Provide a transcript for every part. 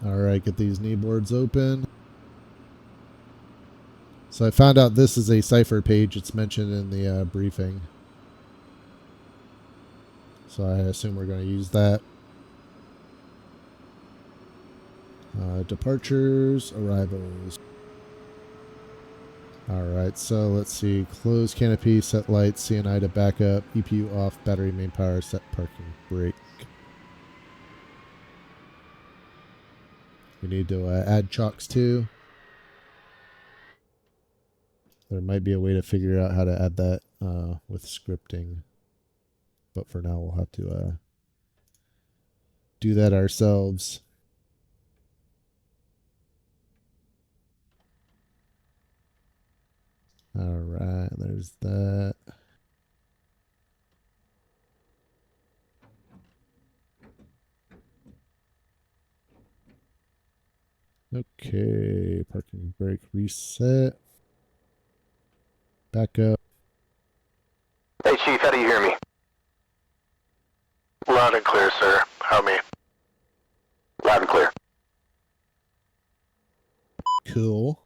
Alright, get these knee boards open. So I found out this is a cipher page. It's mentioned in the briefing. So I assume we're going to use that. Departures, arrivals. Alright, so let's see. Close canopy, set lights, CNI to backup, EPU off, battery main power, set parking brake. We need to add chocks too. There might be a way to figure out how to add that with scripting. But for now, we'll have to do that ourselves. Alright, there's that. Okay, parking brake reset. Back up. Hey, Chief, how do you hear me? Loud and clear, sir. How me? Loud and clear. Cool.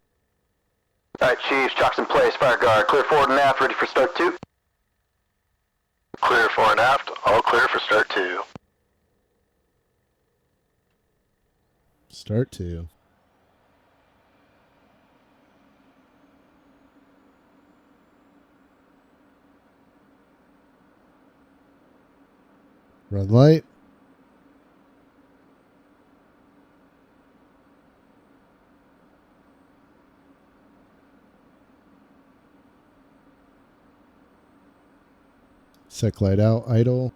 Alright, Chief, chocks in place, fire guard. Clear forward and aft, ready for start 2. Clear fore and aft, all clear for start 2. Start 2. Run light. Sec light out, idle.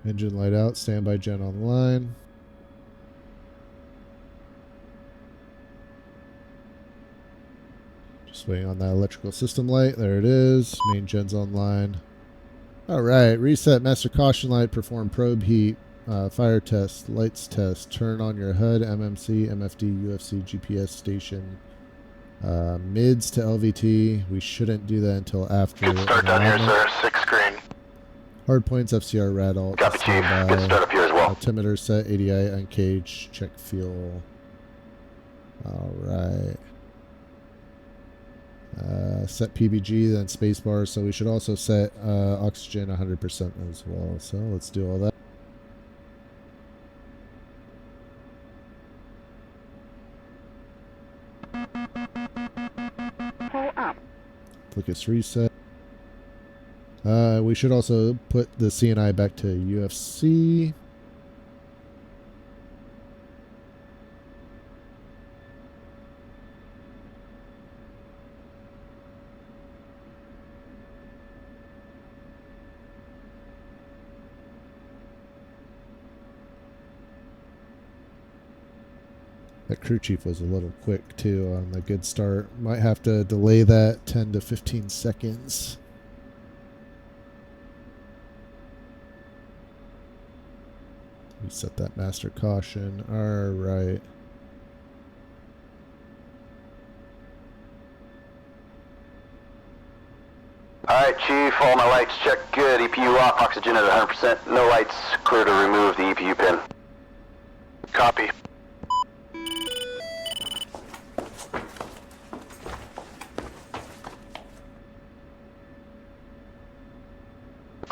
Engine light out, standby gen online. Just waiting on that electrical system light. There it is. Main gen's online. Alright, reset master caution light, perform probe heat, fire test, lights test, turn on your HUD, MMC, MFD, UFC, GPS station. Mids to LVT. We shouldn't do that until after. Good start down here, sir. 6 screen. Hard points, FCR, rad alt. Copy, Chief. Good start up here as well. Altimeter set, ADI, uncaged, check fuel. Alright. Set PBG, then spacebar. So we should also set oxygen 100% as well. So let's do all that. Pull up. Focus reset. We should also put the CNI back to UFC. That crew chief was a little quick too on the good start. Might have to delay that 10 to 15 seconds. Reset that master caution. Alright. Alright, Chief, all my lights check good. EPU off, oxygen at 100%. No lights, clear to remove the EPU pin. Copy.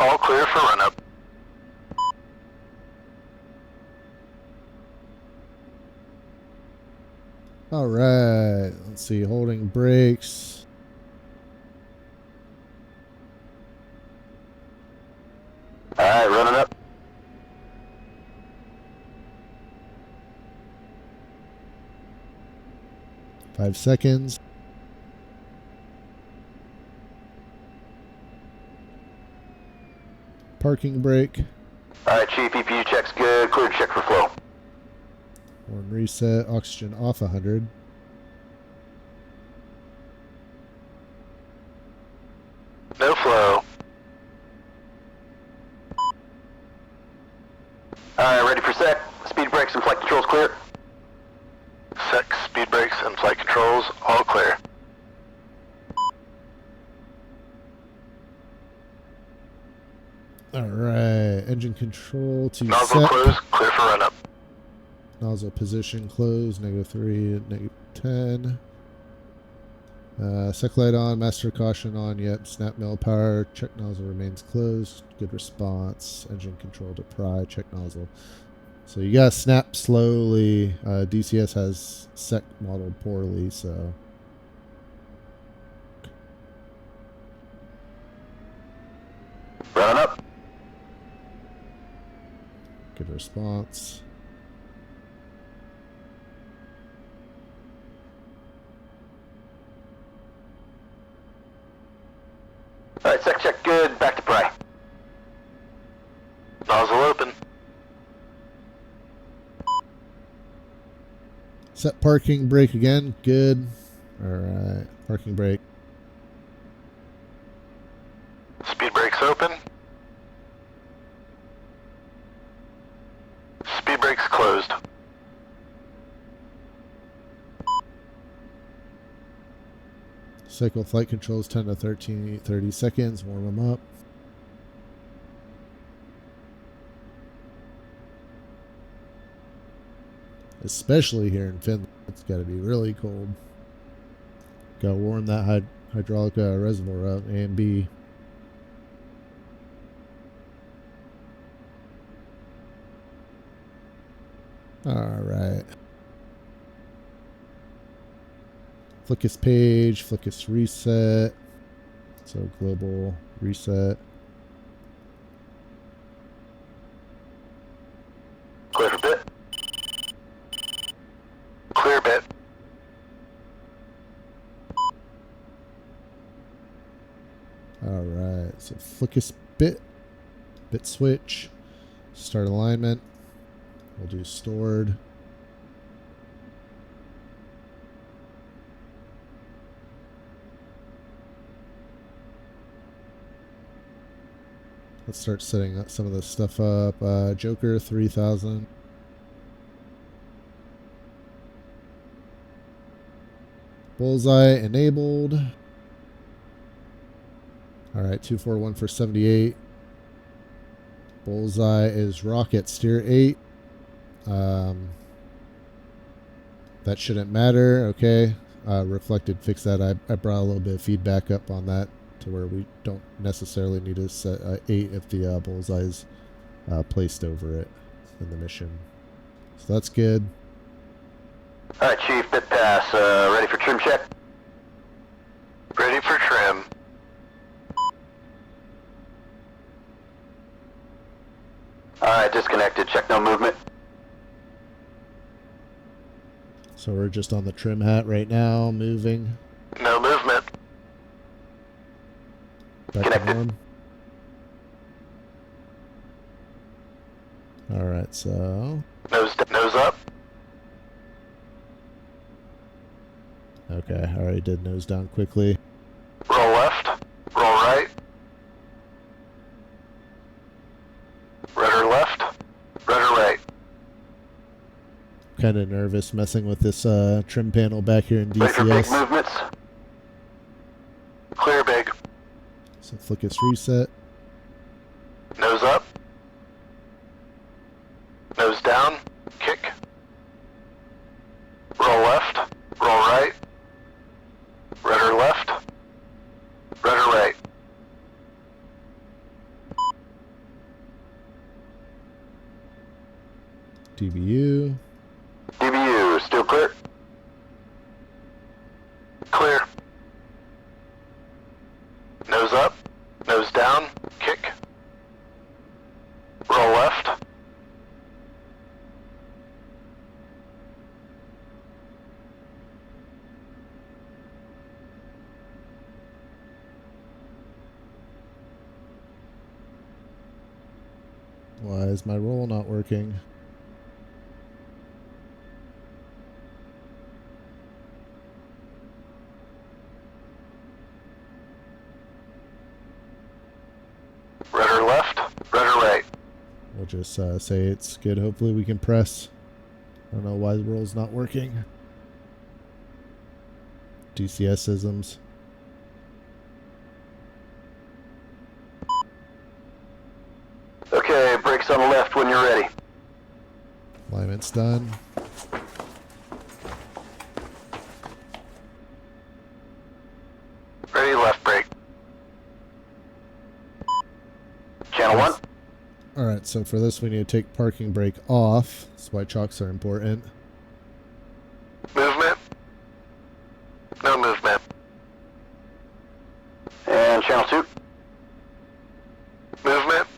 All clear for run-up. Alright. Let's see. Holding brakes. Alright, running up. Five seconds. Parking brake. Alright, Chief, EPU checks good. Clear to check for flow. Horn reset. Oxygen off 100. No flow. and flight controls, all clear. Alright, engine control to Nozzle set. close, clear for run up. Nozzle position closed, -3, -10. Sec light on, master caution on, yep. Snap mill power, check nozzle remains closed. Good response. Engine control to pry, check nozzle. So you gotta snap slowly. DCS has sec modeled poorly, so. Run up. Good response. Alright, sec check good, back to pry. Nozzle open. Set parking brake again, good. Alright, parking brake. Speed brakes open. Speed brakes closed. Cycle flight controls 10 to 30 seconds, warm them up. Especially here in Finland, it's got to be really cold. Got to warm that hydraulic reservoir up, A and B. Alright. Flickus page, Flickus reset. So global reset. Clear for bit. Clear bit. Alright, so Flickus bit switch, start alignment. We'll do stored. Let's start setting some of this stuff up. Joker 3000. Bullseye enabled. Alright, 241 for 78. Bullseye is rocket steer 8. That shouldn't matter. Okay. Reflected, fix that. I brought a little bit of feedback up on that to where we don't necessarily need to set 8 if the bullseye is placed over it in the mission. So that's good. Alright, Chief, bit pass. Ready for trim check? Ready for trim. Alright, disconnected. Check no movement. So we're just on the trim hat right now, moving. No movement. Back Connected. to norm. Alright, so. Nose up. Okay, I already did nose down quickly. Roll left. Roll right. Rudder left. Rudder right. Kind of nervous messing with this trim panel back here in Ready for big DCS. movements. Clear big. So Flickus reset. Nose up. Nose down. Kick. Roll left. Roll right. Rudder left. Rudder right. DBU. DBU, still clear? Clear. Nose up. Nose down. Kick. Roll left. Why is my roll not working? Rudder left. Rudder right. We'll just say it's good. Hopefully we can press. I don't know why the roll's not working. DCS isms. Okay, brakes on the left when you're ready. Alignment's done. Ready, left brake. Channel 1. Alright, so for this we need to take parking brake off. That's why chocks are important. Movement. No movement. And channel 2. Movement.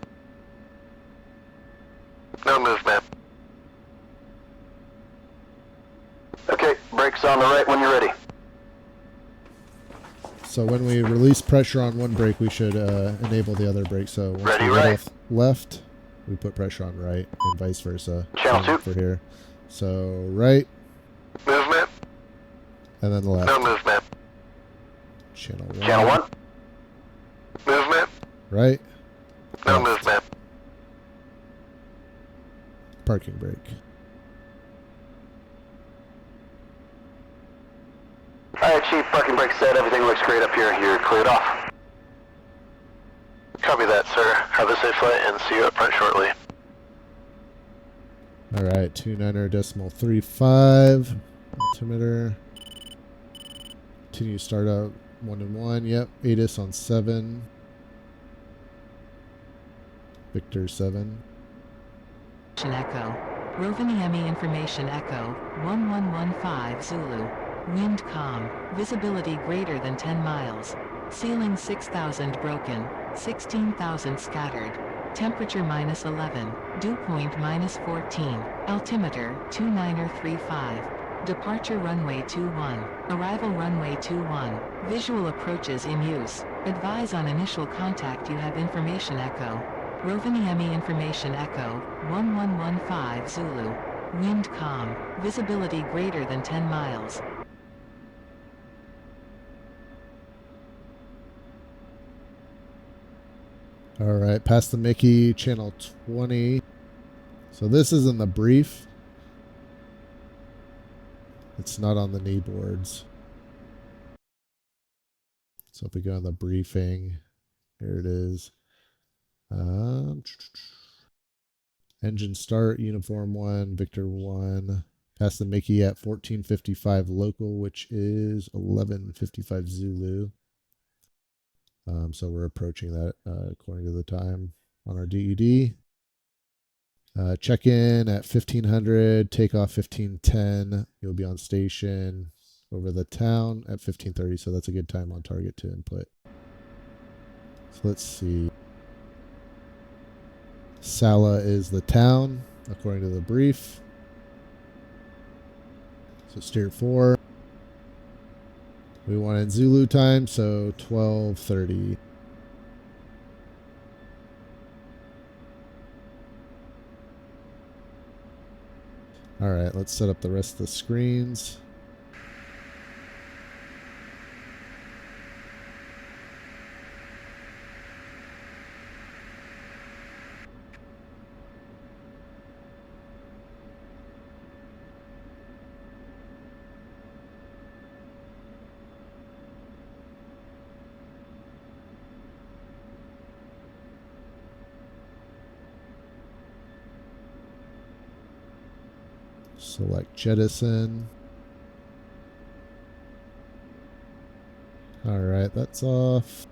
No movement. Okay, brakes on the right when you're ready. So when we release pressure on one brake, we should enable the other brake. So once Ready, we let right. off left, we put pressure on right, and vice versa. Channel Same 2. for here. So right, Movement. and then the left. No movement. Channel 1. Channel 1. Movement. Right. No left. movement. Parking brake. Alright, Chief, parking brake set. Everything looks great up here. You're cleared off. Copy that, sir. Have a safe flight and see you up front shortly. Alright, 29.35. Altimeter. Continue startup 1 and 1. Yep. ATIS on 7. Victor 7. Echo. Rovaniemi Information Echo, 1115 Zulu. Wind calm. Visibility greater than 10 miles. Ceiling 6,000 broken. 16,000 scattered. Temperature -11. Dew point -14. Altimeter 2935. Departure runway 21. Arrival runway 21. Visual approaches in use. Advise on initial contact. You have Information Echo. Rovaniemi Information Echo, 1115 Zulu. Wind calm. Visibility greater than 10 miles. Alright, past the Mickey, channel 20. So this is in the brief. It's not on the knee boards. So if we go in the briefing, here it is. Engine start, uniform 1, Victor 1. Past the Mickey at 14:55 local, which is 11:55 Zulu. So we're approaching that according to the time on our DED. Check in at 1500, takeoff 1510. You'll be on station over the town at 1530, so that's a good time on target to input. So let's see. Sala is the town, according to the brief. So steer 4. We wanted Zulu time, so 12:30. All right, let's set up the rest of the screens. Select jettison. Alright, that's off.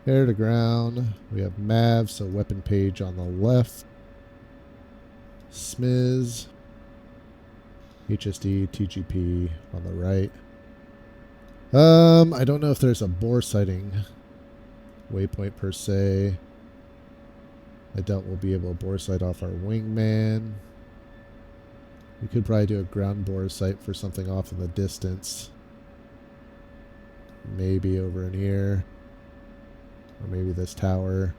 Air to ground. We have MAV, so weapon page on the left. SMIZ. HSD, TGP on the right. I don't know if there's a bore sighting waypoint per se. I doubt we'll be able to bore sight off our wingman. We could probably do a ground bore sight for something off in the distance. Maybe over in here. Or maybe this tower.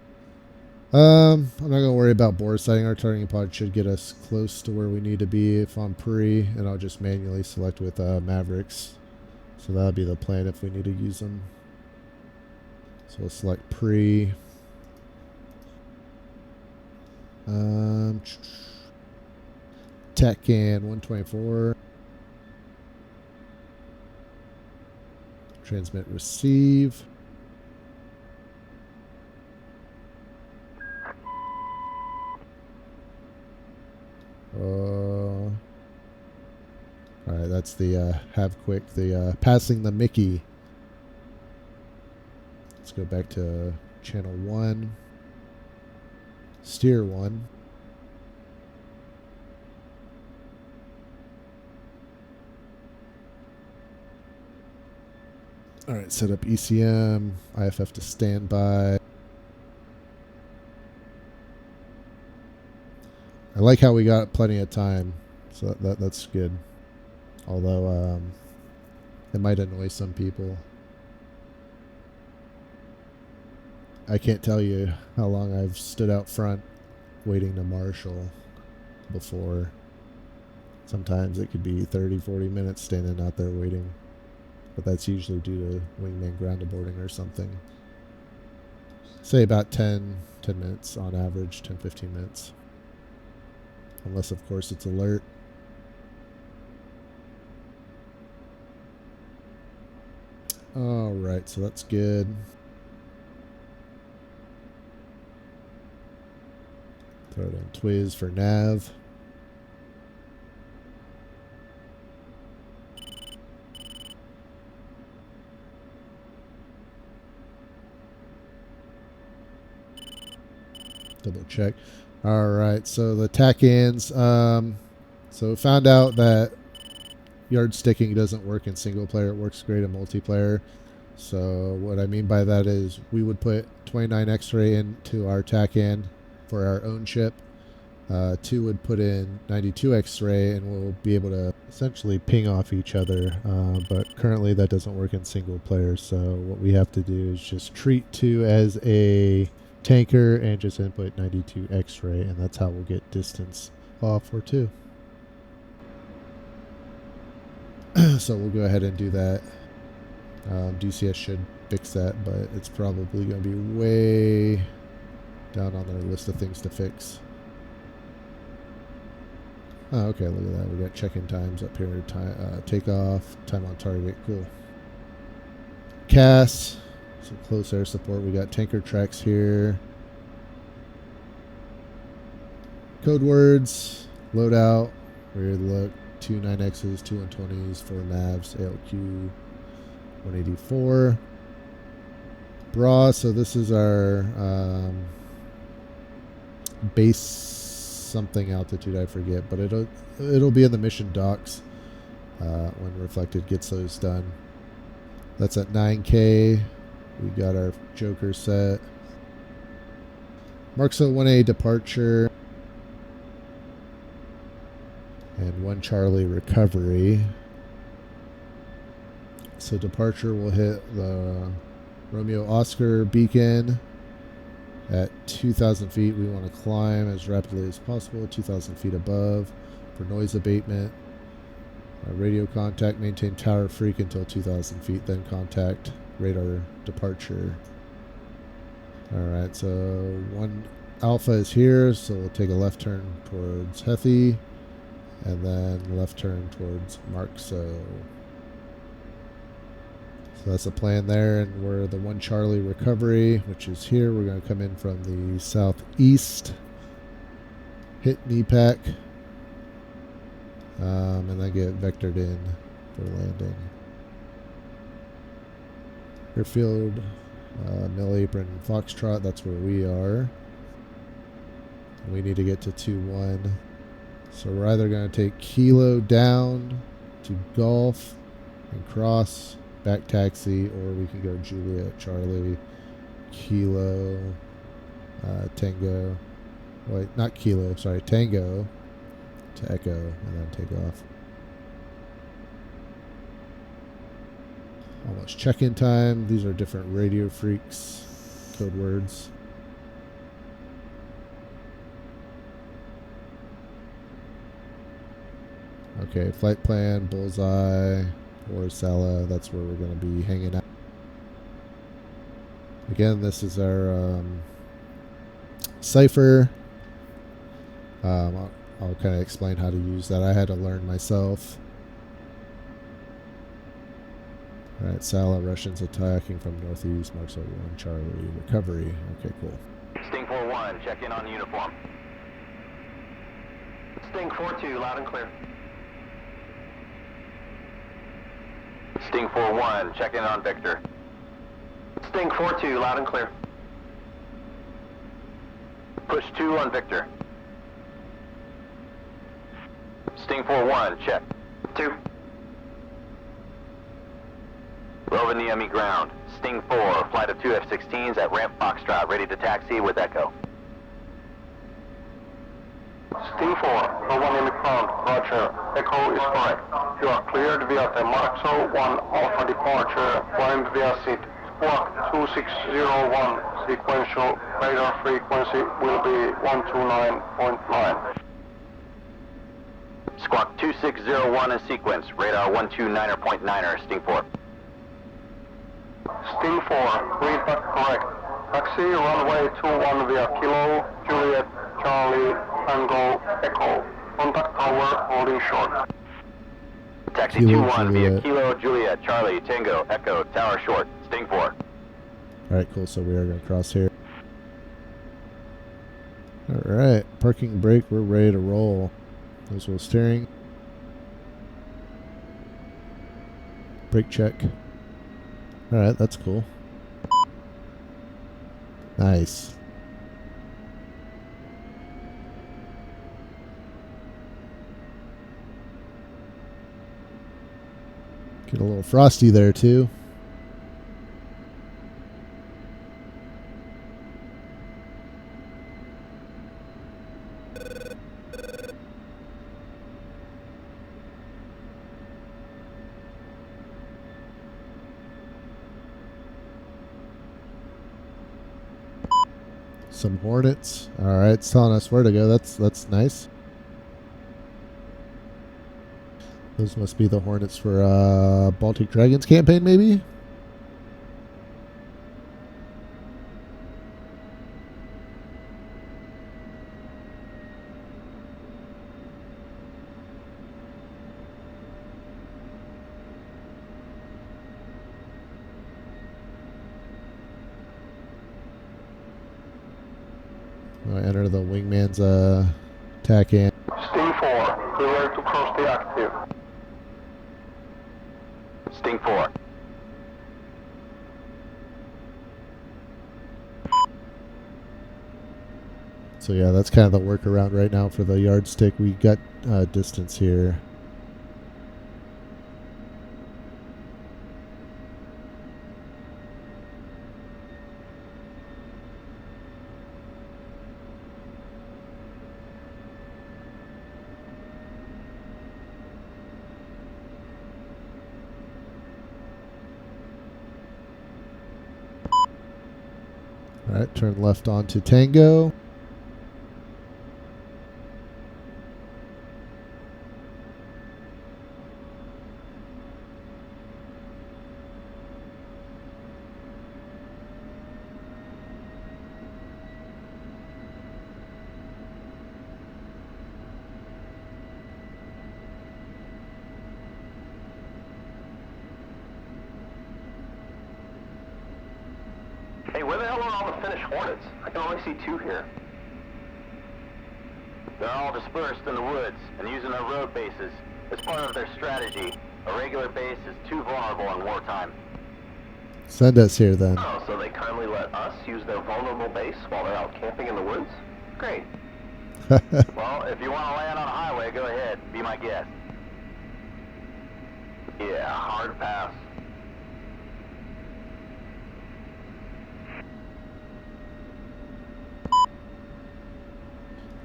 I'm not going to worry about bore sighting. Our targeting pod should get us close to where we need to be if on pre. And I'll just manually select with Mavericks. So that'll be the plan if we need to use them. So we'll select pre. Tech can 124. Transmit, receive. Alright, that's the have quick, the passing the Mickey. Let's go back to channel 1. Steer 1. Alright, set up ECM, IFF to standby. I like how we got plenty of time, so that's good. Although it might annoy some people. I can't tell you how long I've stood out front waiting to marshal before. Sometimes it could be 30, 40 minutes standing out there waiting. But that's usually due to wingman ground boarding or something. Say about 10 minutes on average, 10, 15 minutes. Unless, of course, it's alert. Alright, so that's good. Throw it on Twiz for nav. Double check. Alright, so the tack-ins. So found out that yard sticking doesn't work in single player. It works great in multiplayer. So what I mean by that is we would put 29 X-ray into our tack-in for our own ship. 2 would put in 92 X-ray, and we'll be able to essentially ping off each other. But currently that doesn't work in single player. So what we have to do is just treat 2 as a tanker and just input 92 X-ray, and that's how we'll get distance off for 2. So we'll go ahead and do that. DCS should fix that, but it's probably going to be way down on their list of things to fix. Oh, okay, look at that. We got check-in times up here. Takeoff, time on target. Cool. CAS, some close air support. We got tanker tracks here. Code words, loadout, rear look, 2 9Xs, 2 120s, 4 Mavs, ALQ 184. Bra, so this is our base something altitude, I forget, but it'll be in the mission docks when Reflected gets those done. That's at 9K. We got our Joker set. Markso 1A departure. And 1 Charlie recovery. So departure will hit the Romeo Oscar beacon at 2,000 feet. We want to climb as rapidly as possible, 2,000 feet above for noise abatement. Radio contact, maintain tower freak until 2,000 feet, then contact radar departure. Alright, so 1 Alpha is here, so we'll take a left turn towards Hethy, and then left turn towards Markso. So that's the plan there, and we're the 1 Charlie recovery, which is here. We're going to come in from the southeast, hit NEPAC, and then get vectored in for landing. Airfield, Mill Apron, Foxtrot, that's where we are. We need to get to 2-1. So we're either going to take Kilo down to Golf and cross, back taxi, or we can go Juliet, Charlie, Kilo, Tango. Wait, not Kilo, sorry, Tango to Echo, and then take off. Almost check-in time. These are different radio freaks, code words. Okay, flight plan, Bullseye, or Sala, that's where we're going to be hanging out. Again, this is our cipher. I'll kind of explain how to use that. I had to learn myself. Alright, Sala, Russians attacking from northeast, Marks 1 Charlie, recovery. Okay, cool. Sting 4-1, check in on uniform. Sting 4-2, loud and clear. Sting 4-1, check in on Victor. Sting 4-2, loud and clear. Push 2 on Victor. Sting 4-1, check. 2. Roving the enemy ground. Sting 4, flight of 2 F-16s at ramp Foxtrot, ready to taxi with Echo. Sting 4, no one in the ground, roger. Echo is correct. You are cleared via the Marxo 1 Alpha departure, climb via SID. Squawk 2601, sequential radar frequency will be 129.9. Squawk 2601 in sequence, radar 129.9er, Sting 4. Sting 4, read back correct. Taxi runway 21 via Kilo, Juliet, Charlie, Tango, Echo. Contact tower holding short. Taxi Kilo, 2-1 via Juliet. Kilo, Juliet, Charlie, Tango, Echo, tower short, Sting 4. Alright, cool. So we are going to cross here. Alright, parking brake. We're ready to roll. Visual steering. Brake check. Alright, that's cool. Nice. Get a little frosty there too. Some Hornets. Alright, it's telling us where to go. That's nice. Those must be the Hornets for Baltic Dragons campaign, maybe? I enter the wingman's attack in. Sting 4, clear to cross the active. Sting 4. So yeah, that's kind of the workaround right now for the yardstick. We got distance here. Alright, turn left onto Tango. Hey, where the hell are all the Finnish Hornets? I can only see 2 here. They're all dispersed in the woods and using their road bases. As part of their strategy, a regular base is too vulnerable in wartime. Send us here then. Oh, so they kindly let us use their vulnerable base while they're out camping in the woods? Great. Well, if you want to land on a highway, go ahead. Be my guest. Yeah, hard pass.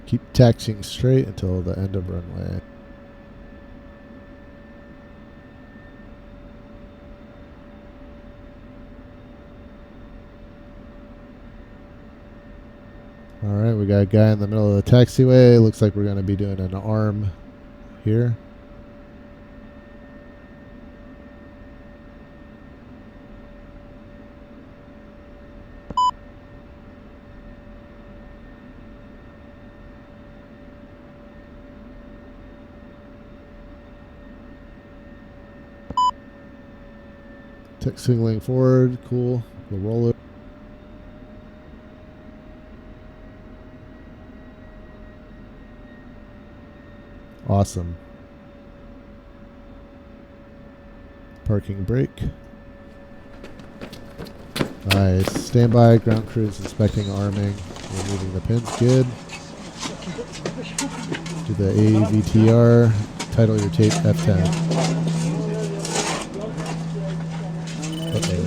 Keep taxiing straight until the end of runway. Alright, we got a guy in the middle of the taxiway. Looks like we're going to be doing an arm here. Tech signaling forward. Cool. We'll roll it. Awesome. Parking brake. Nice. Standby. Ground crews inspecting arming. Removing the pins. Good. Do the AVTR. Title your tape F10. Uh-oh.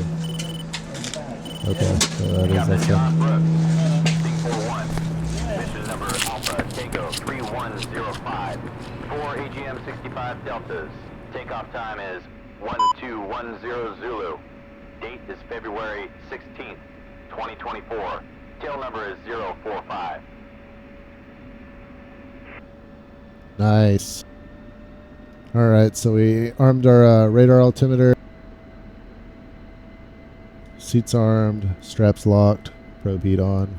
Okay, so that is F10. Sting 41. Mission number Alpha Tango 3105. 4 AGM 65 Deltas. Takeoff time is 1210 Zulu. Date is February 16th, 2024. Tail number is 045. Nice. Alright, so we armed our radar altimeter. Seats armed, straps locked, probe heat on.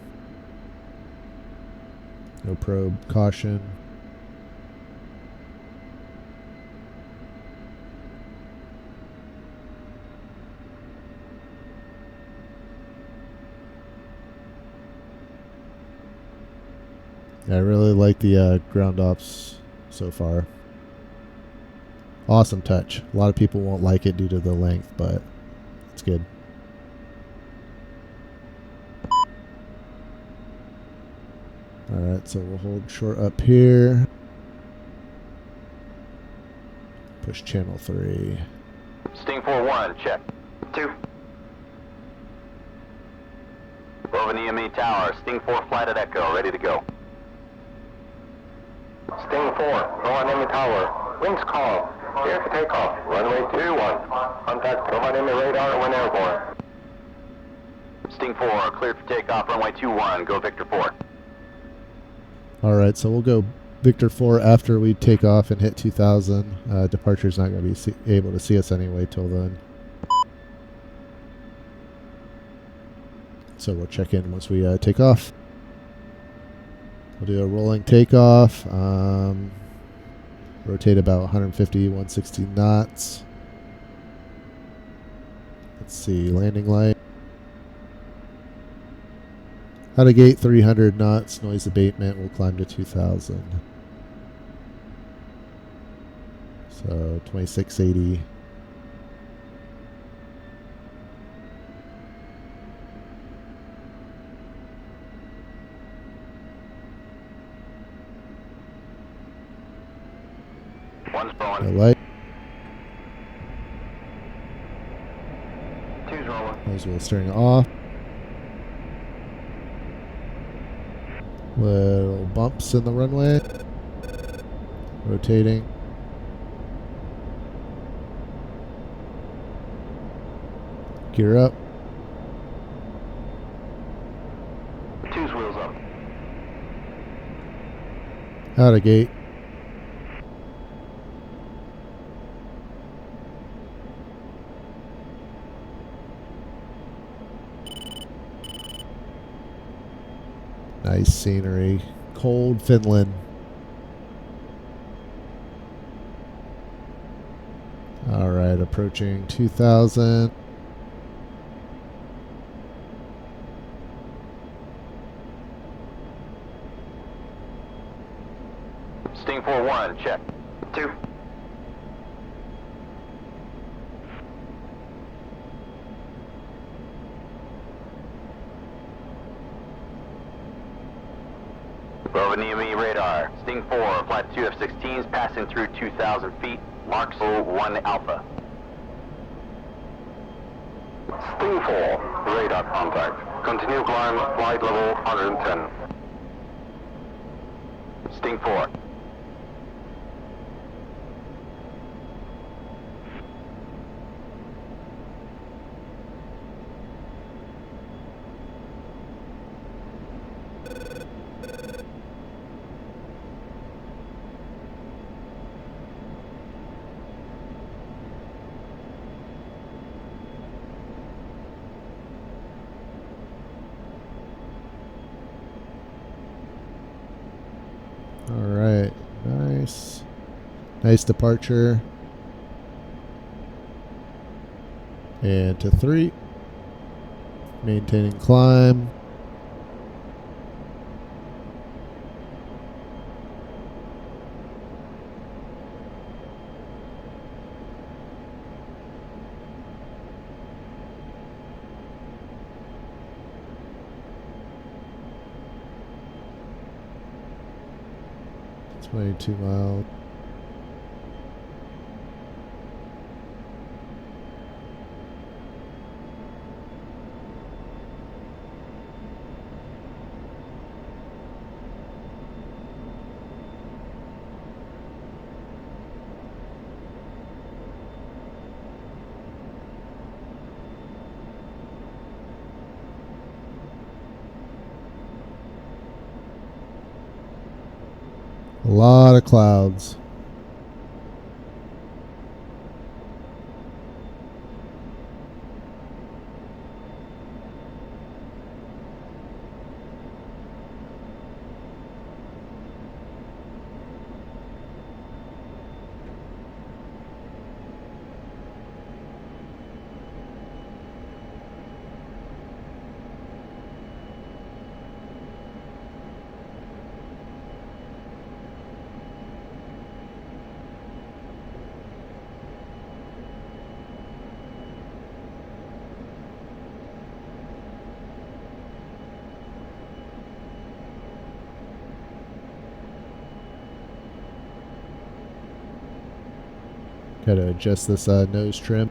No probe, caution. I really like the ground ops so far. Awesome touch. A lot of people won't like it due to the length, but it's good. Alright, so we'll hold short up here. Push channel 3. Sting 41, check. 2. Over the EME tower, Sting 4 flight at Echo, ready to go. Sting 4, Kola Map tower. Winds calm. Clear for takeoff. Runway 21. Contact Kola Map radar when airborne. Sting 4, cleared for takeoff, runway 21, go Victor 4. Alright, so we'll go Victor 4 after we take off and hit 2000. Departure's not going to be able to see us anyway till then. So we'll check in once we take off. We'll do a rolling takeoff. Rotate about 150, 160 knots. Let's see, landing light. Out of gate 300 knots, noise abatement will climb to 2000. So 2680. One's No blowing. light. Two's rolling. As well steering off. Little bumps in the runway. Rotating. Gear up. Two's wheels up. Out of gate. Nice scenery. Cold Finland. Alright, approaching 2000. Sting 41, check. 2. Over EME radar. Sting 4, flight 2 F-16s passing through 2,000 feet. Mark 1 Alpha. Sting 4, radar contact. Continue climb, flight level 110. Sting 4. Alright, nice. Nice departure. And to 3. Maintaining climb. $22 miles. A lot of clouds. Gotta adjust this nose trim.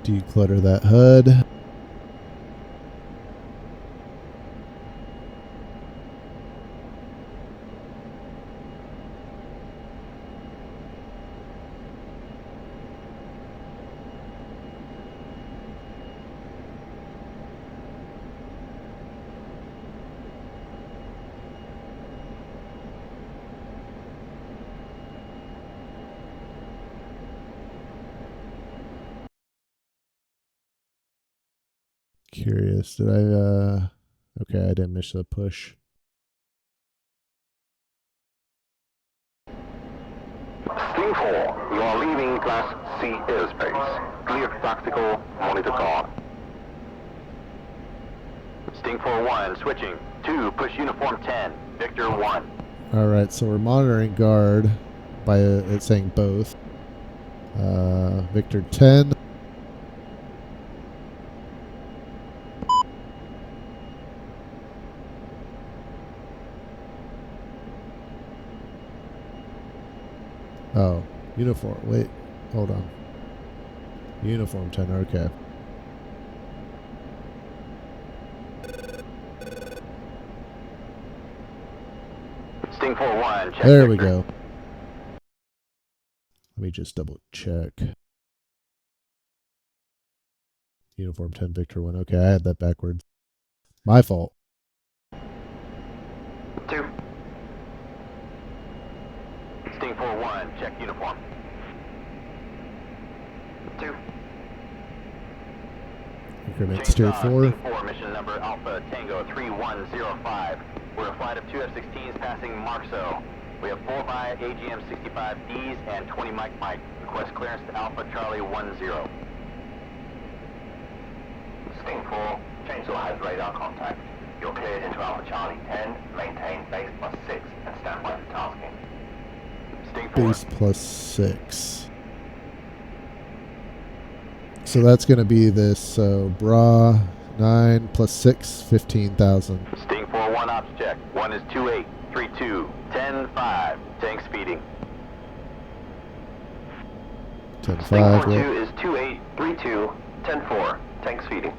Declutter that HUD. Curious, did I, okay, I didn't miss the push. Sting 4, you are leaving Class C airspace. Cleared tactical, monitor call. Sting 4-1, switching. 2, push uniform 10, Victor 1. Alright, so we're monitoring guard by it saying both. Victor 10. Oh, uniform. Wait, hold on. Uniform 10, okay. Sting 4-1, check. There Victor. we go. Let me just double check. Uniform 10, Victor 1. Okay, I had that backwards. My fault. 2. Sting 4-1, check uniform. 2. Increment steer 4. Sting 4, mission number Alpha Tango 3105. We're a flight of 2 F-16s passing Marxo. We have 4 by AGM 65Ds and 20 Mike. Request clearance to Alpha Charlie 10. Sting 4, Chainsaw has radar contact. You're cleared into Alpha Charlie 10, maintain base +6 and stand by for tasking. Sting 4. Base +6. So that's going to be this, so bra 9 +6, 15,000. Sting 4-1 ops check. 1 is 28, 32, 10, 5. Tank speeding. 10-5, Sting yeah. 42 is 2832, 10-4, tanks feeding.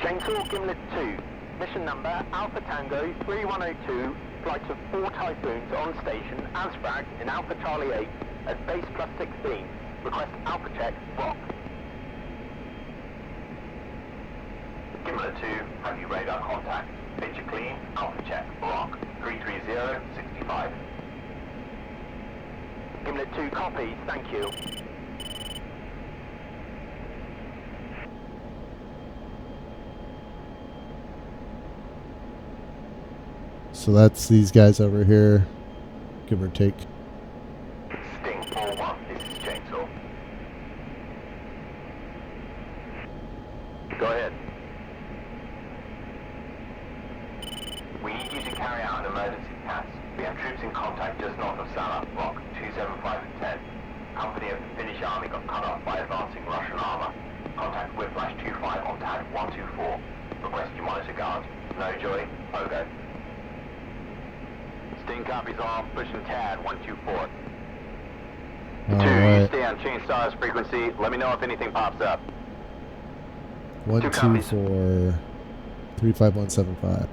Chainsaw Gimlet 2, mission number Alpha Tango 3102, flight of 4 Typhoons on station as fragged in Alpha Charlie 8 at base plus 16. Request Alpha check, block. Gimlet 2, have you radar contact? Picture clean, Alpha check, block. 330-65. Gimlet 2 copies, thank you. So that's these guys over here, give or take. Sting 4-1, this is Chainsaw. Go ahead. We need you to carry out an emergency task. We have troops in contact just north of Sala, block 275 and 10. Company of the Finnish army got cut off by advancing Russian armor. Contact Whiplash 25 on tag 124. Request you monitor guard. No joy, Pogo. Sting copies all, pushing TAD 124. 2, you Alright, stay on Chainsaw's frequency. Let me know if anything pops up. 124 35175.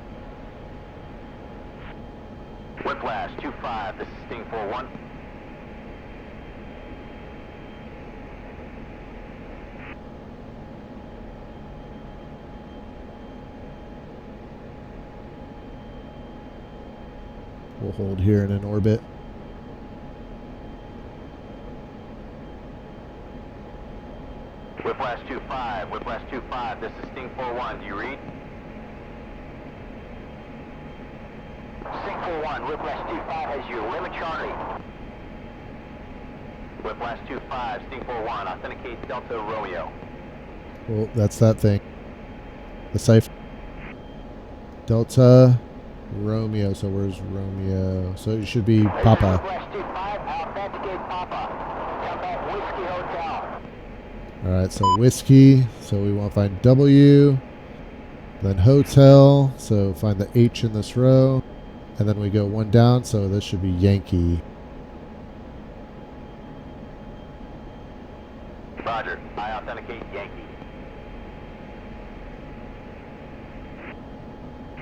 Whiplash 25, this is Sting 41. We'll hold here in an orbit. Whiplash 25, Whiplash 25, this is Sting 41, do you read? Sting 41, Whiplash 25 has you, limit Charlie. Whiplash 25, Sting 41, authenticate Delta Romeo. Well, that's that thing. The cipher. Delta Romeo. So where's Romeo? So it should be Papa. Whiplash 25, authenticate Papa. Delta Whiskey Hotel. Alright, so whiskey. So we want to find W. Then hotel. So find the H in this row. And then we go one down. So this should be Yankee. Roger, I authenticate Yankee.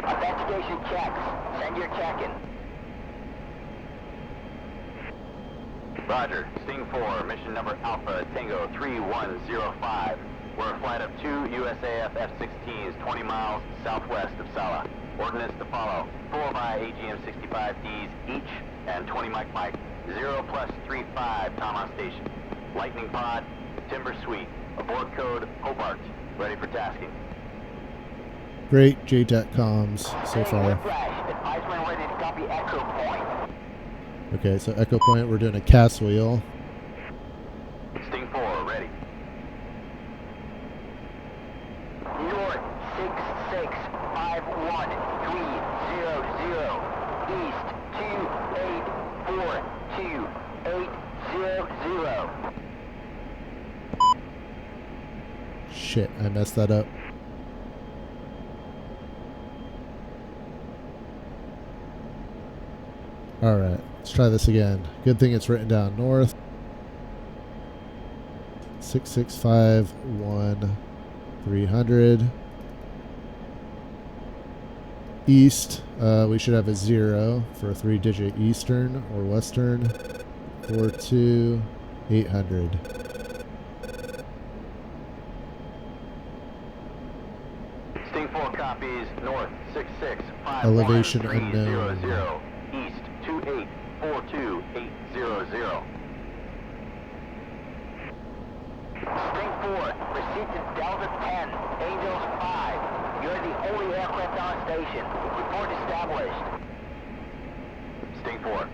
Authentication checks. Send your check in. Roger, Sting 4, mission number Alpha Tango 3105. We're a flight of 2 USAF F-16s 20 miles southwest of Sala. Ordnance to follow. 4 by AGM-65Ds each and 20 Mike. 0 plus 35 Tom on station. Lightning pod, Timber Suite. Aboard code Hobart. Ready for tasking. Great JTAC comms so far. Whiplash, advisement ready to copy Echo Point. Okay, so Echo Point, we're doing a cast wheel. Sting 4, ready. North 6651300. East 2842800. Shit, I messed that up. Alright, let's try this again. Good thing it's written down. North 6651300. East, we should have a 0 for a 3-digit Eastern or Western. 42800. Sting 4 copies. North 6651300. Elevation unknown. East 2842800. Sting 4, proceed to Delta 10, Angels 5. You're the only aircraft on station. Report established. Sting 4.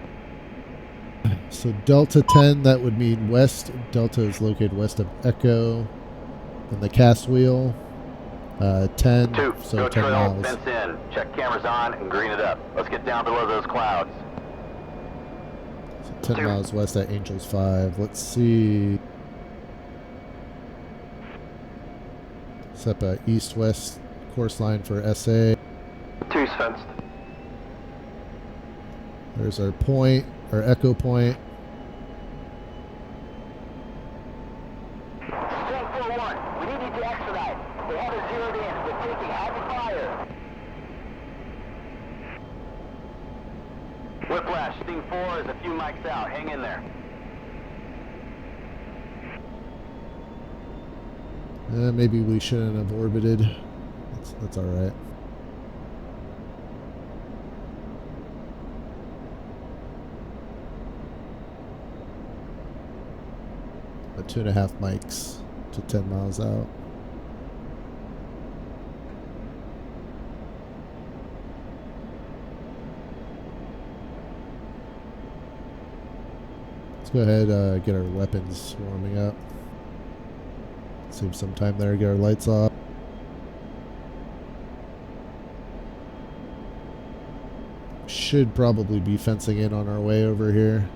So Delta 10, that would mean west. Delta is located west of Echo. Then the cast wheel. 10, 2, so go 10 trail, miles. fence in. Check cameras on and green it up. Let's get down below those clouds. So 10 2. miles west at Angels 5. Let's see. Set up a east-west course line for SA. 2's fenced. There's our point, our Echo point. Whiplash, Sting 4 is a few mics out. Hang in there. Maybe we shouldn't have orbited. That's all right. But 2.5 mics to 10 miles out. Let's go ahead, get our weapons warming up. Save some time there, get our lights off. Should probably be fencing in on our way over here.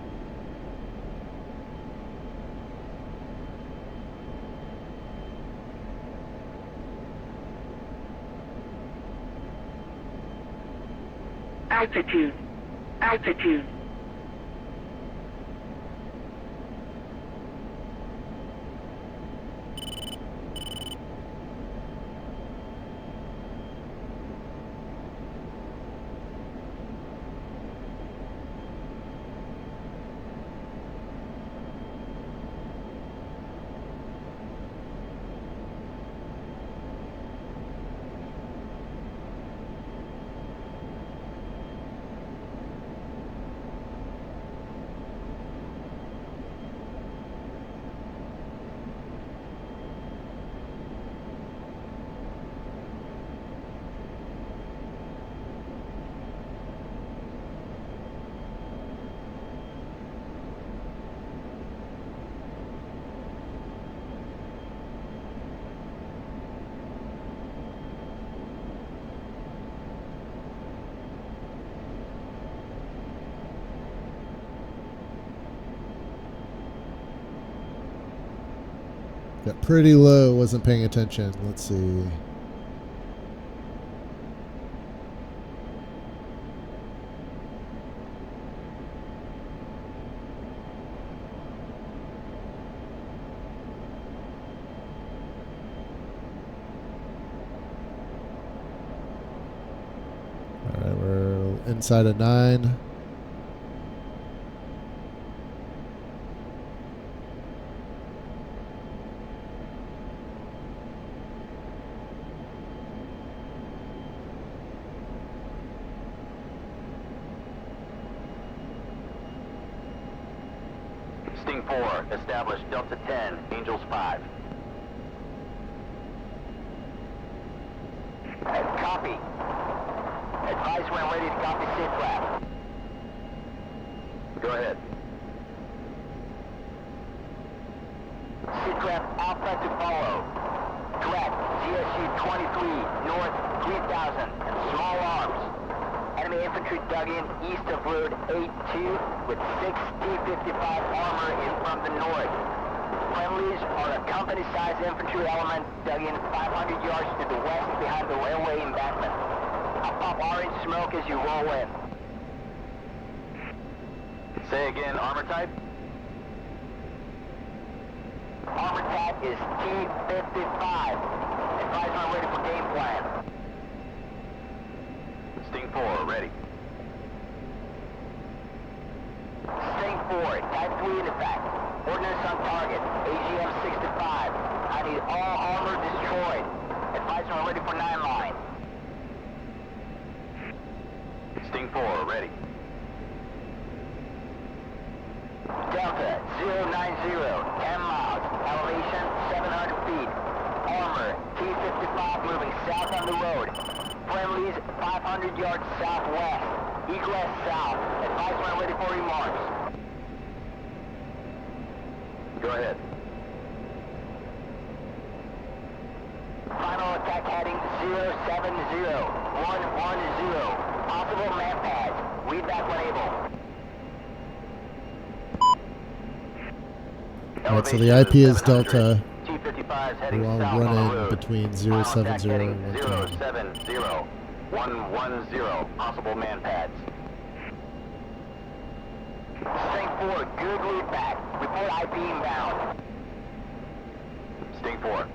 Altitude. Altitude. Got pretty low, wasn't paying attention. Let's see. Alright, we're inside of 9. Sting 4, established Delta 10, Angels 5. Copy. Advise when ready to copy SITRAP. Go ahead. SITRAP Alpha to follow. Correct. GSU 23, north 3000, and small arms. Enemy infantry dug in east of Road 82 with 6 T-55 armor in from the north. Friendlies are a company-sized infantry element dug in 500 yards to the west behind the railway embankment. I'll pop orange smoke as you roll in. Say again, armor type? Armor type is T-55. Advise when ready for game plan. Sting 4, ready. Sting 4, Type 3 in effect. Ordnance on target, AGM-65. I need all armor destroyed. Advise when ready for 9 line. Sting 4, ready. Delta 090, 10 miles, elevation 700 feet. Armor, T-55 moving south on the road. Friendlies 500 yards southwest. Egress south. Advise when ready for remarks. Go ahead. Final attack heading 070, 110. Possible man pads. Read back when able. Alright, so the IP is Delta. T-55 heading We're all south on the running road. between Final 070 attack and heading 110. 070, 110. Possible man pads. Sting 4, good lead back. Report IP inbound. Sting 4.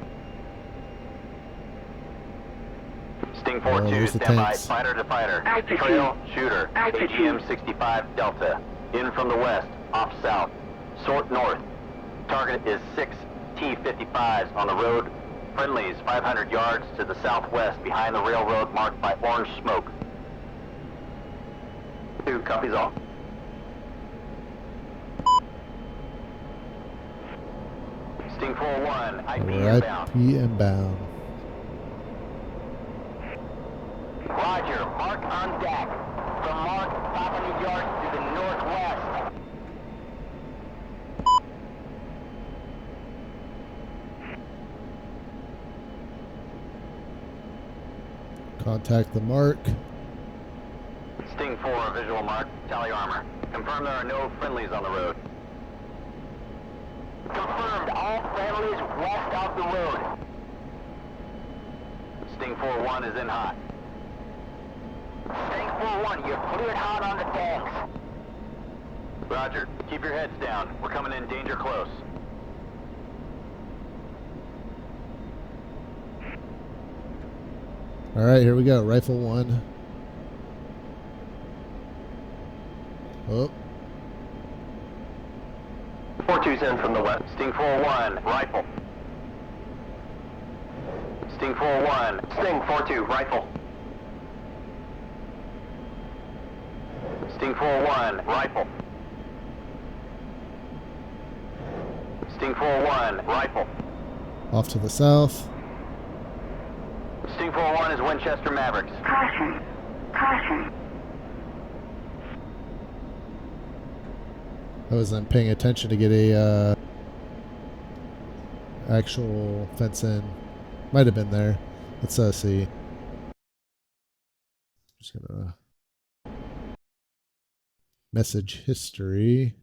Sting Oh, 4-2, there's the stand by, tanks. fighter to fighter. Altitude. Trail, shooter, Altitude. AGM-65 Delta. In from the west, off south. Sort north. Target is 6 T-55s on the road. Friendlies 500 yards to the southwest behind the railroad marked by orange smoke. 2 copies all. Sting 4-1, IP inbound. IP inbound. Roger, mark on deck. From mark 500 yards to the northwest. Contact the mark. Sting 4, visual mark, tally armor. Confirm there are no friendlies on the road. Confirmed, all friendlies west of the road. Sting 4-1 is in hot. Sting 4-1, you're cleared hot on the tanks. Roger, keep your heads down. We're coming in danger close. All right, here we go. Rifle 1. Oh, 4-2's in from the west. Sting 4-1, rifle. Sting 4-1. Sting 4-2, rifle. Sting 4-1, rifle. Sting 4-1, rifle. off to the south. Sting 4-1 is Winchester Mavericks. Caution. Caution. I wasn't paying attention to get a actual fence in. Might have been there. Let's see. Just gonna message history.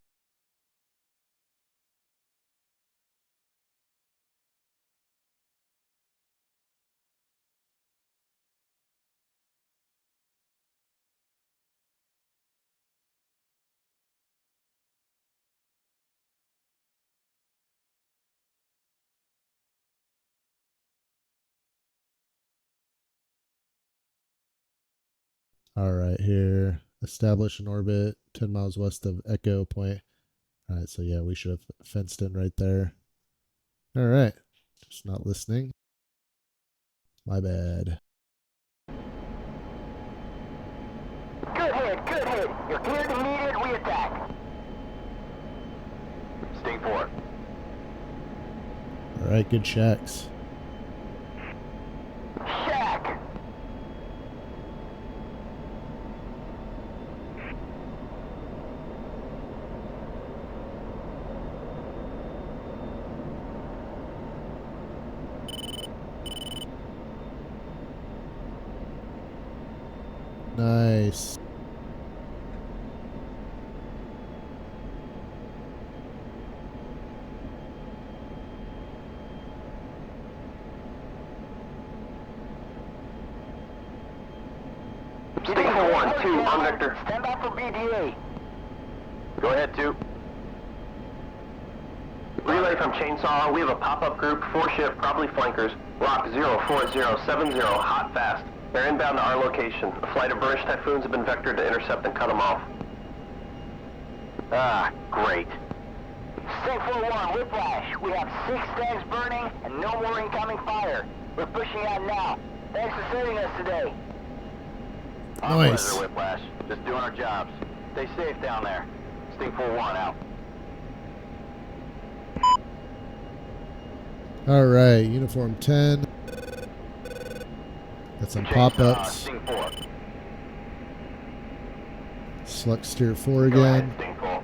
All right, here. Establish an orbit 10 miles west of Echo Point. All right, so yeah, we should have fenced in right there. All right, just not listening. My bad. Good hit, good hit. You're cleared to immediate re-attack. Sting 4. All right, good shacks. Shack. Nice. Sting 4-1, 2 on Victor. Stand by for BDA. Go ahead, 2. Relay from Chainsaw, we have a pop-up group, 4-ship, probably flankers. Lock 04070, hot fast. They're inbound to our location. A flight of British Typhoons have been vectored to intercept and cut them off. Ah, great. Sting 4-1, whiplash. We have 6 tanks burning and no more incoming fire. We're pushing out now. Thanks for saving us today. Our Nice. pleasure, Whiplash. Just doing our jobs. Stay safe down there. Sting 4-1 out. All right, uniform 10. Got some pop-ups. Sting 4. Select steer 4 Go ahead, again. Sting 4.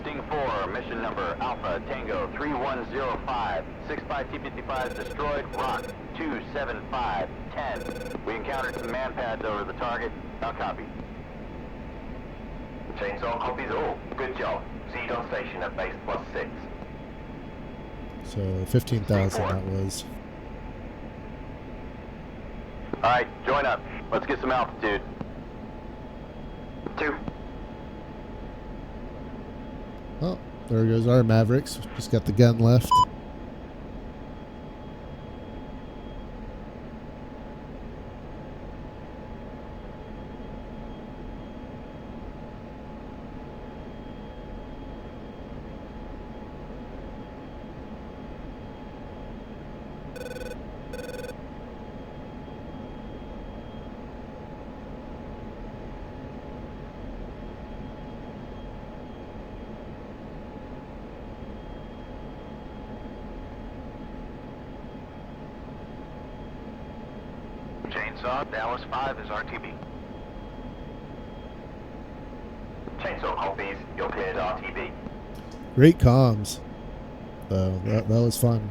Sting 4, mission number Alpha Tango 3105. 6-5 T-55 destroyed. Rock 27510. We encountered some man pads over the target. Now copy. Chainsaw copies all. Good job. See you on station at base +6. So 15,000 that was. Alright, join up. Let's get some altitude. 2. Oh, there goes our Mavericks. Just got the gun left. Chainsaw, Dallas 5 is RTB. Chainsaw copies, you're cleared RTB. Great comms. Though that was fun.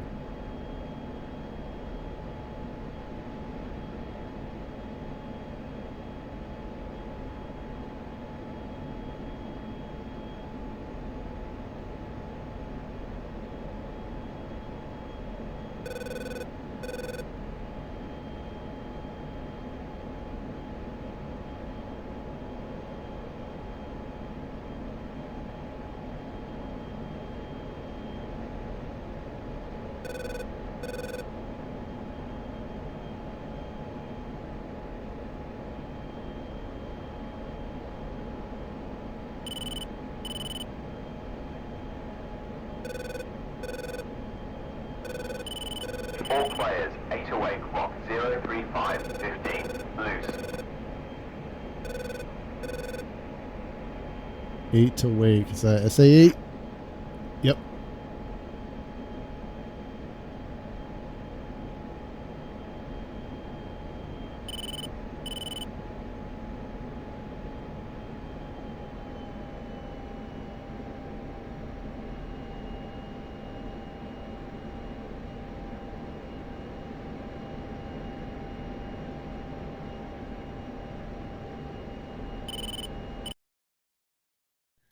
All players, 808 clock 03515, loose. 8 to wake. Is that SA8? Yep.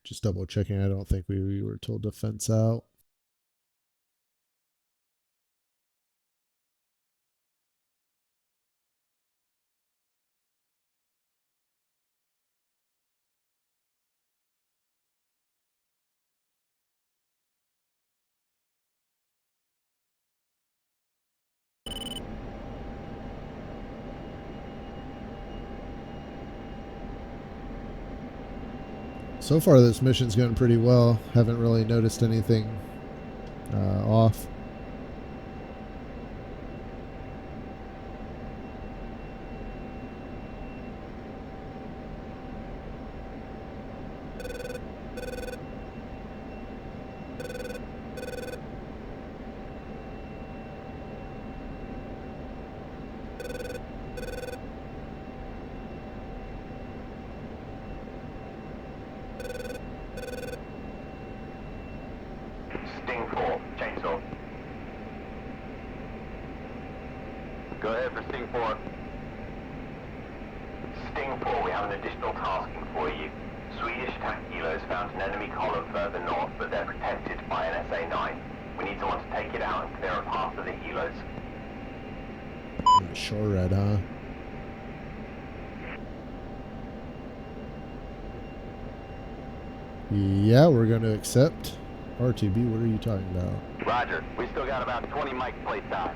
Just double checking. I don't think we were told to fence out. So far, this mission's going pretty well. Haven't really noticed anything off. Sting 4, Chainsaw. Go ahead for Sting 4. Sting 4, we have an additional tasking for you. Swedish attack helos found an enemy column further north, but they're protected by an SA-9. We need someone to take it out and clear a path to the helos. Shore red, huh? Yeah, we're going to accept. RTB, what are you talking about? Roger. We still got about 20 mic play time.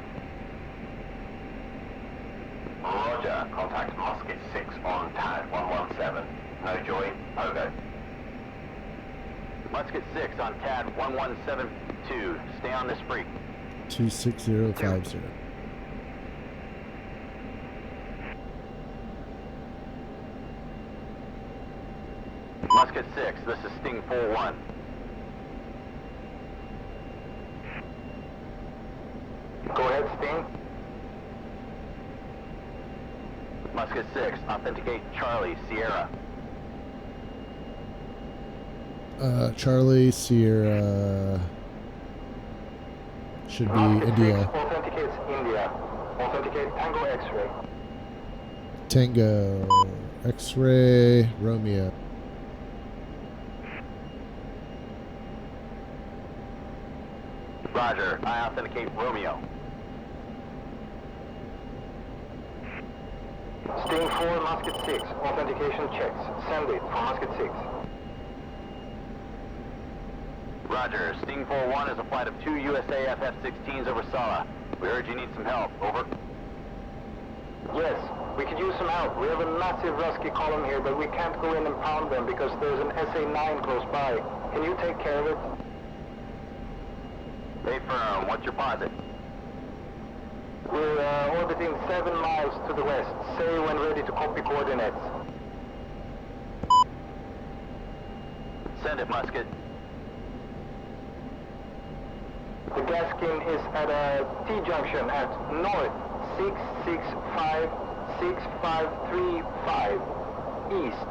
Roger, contact Musket 6 on TAD 117. No joy, Pogo. Musket 6 on TAD 1172. Stay on this freak. 26050. Musket 6, this is Sting 4-1. Go ahead, Sting. Musket 6, authenticate Charlie, Sierra. Charlie, Sierra. Should be India. Authenticates India. Authenticate Tango X-ray. Tango, X-ray, Romeo. Roger, I authenticate Romeo. Sting 4, Musket 6. Authentication checks. Send it for Musket 6. Roger, Sting 4-1 is a flight of 2 USAF F-16s over Sala. We heard you need some help. Over. Yes, we could use some help. We have a massive Rusky column here, but we can't go in and pound them because there's an SA-9 close by. Can you take care of it? Hey firm, what's your posit? We're orbiting 7 miles to the west. Say when ready to copy coordinates. Send it, Musket. The Gaskin is at a T-junction at north 665 6535. East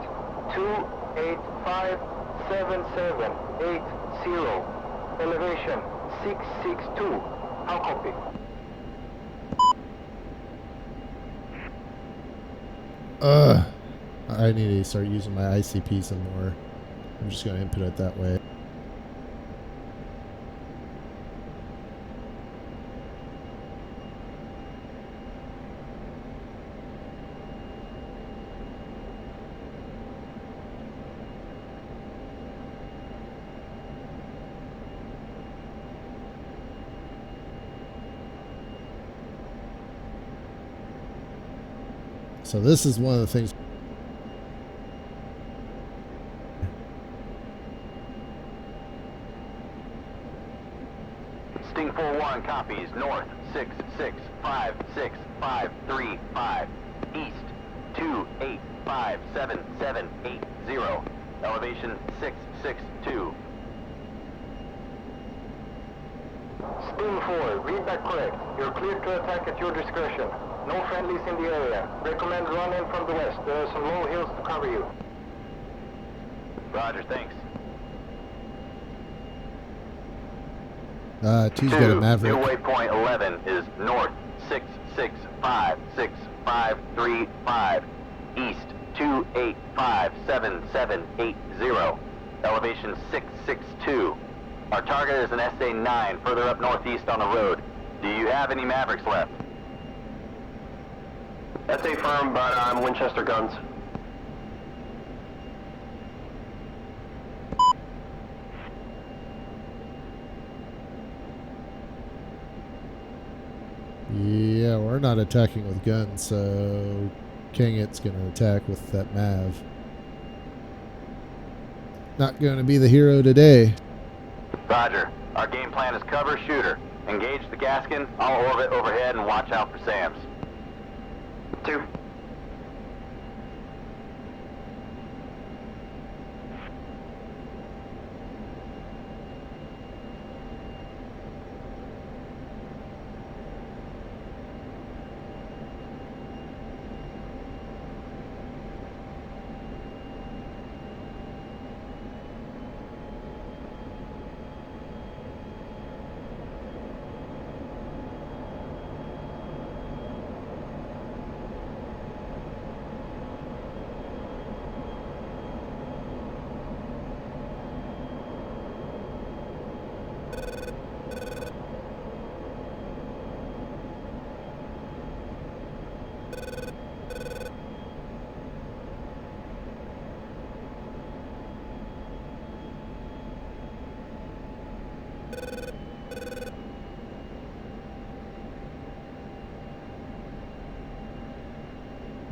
2857780. Elevation 662. How copy? I need to start using my ICP some more. I'm just going to input it that way. So this is one of the things. Sting 4-1 copies north 6656535. East 2857780. Elevation 662. Sting 4, read that correct. You're cleared to attack at your discretion. No friendlies in the area. Recommend run in from the west. There are some low hills to cover you. Roger, thanks. Two's got a Maverick. New waypoint 11 is north 6656535. East 2857780. Elevation 662. Our target is an SA-9 further up northeast on the road. Do you have any Mavericks left? That's a firm, but I'm Winchester guns. Yeah, we're not attacking with guns, so Kangit's going to attack with that Mav. Not going to be the hero today. Roger. Our game plan is cover shooter. Engage the Gaskin, I'll orbit overhead and watch out for SAMs. 2.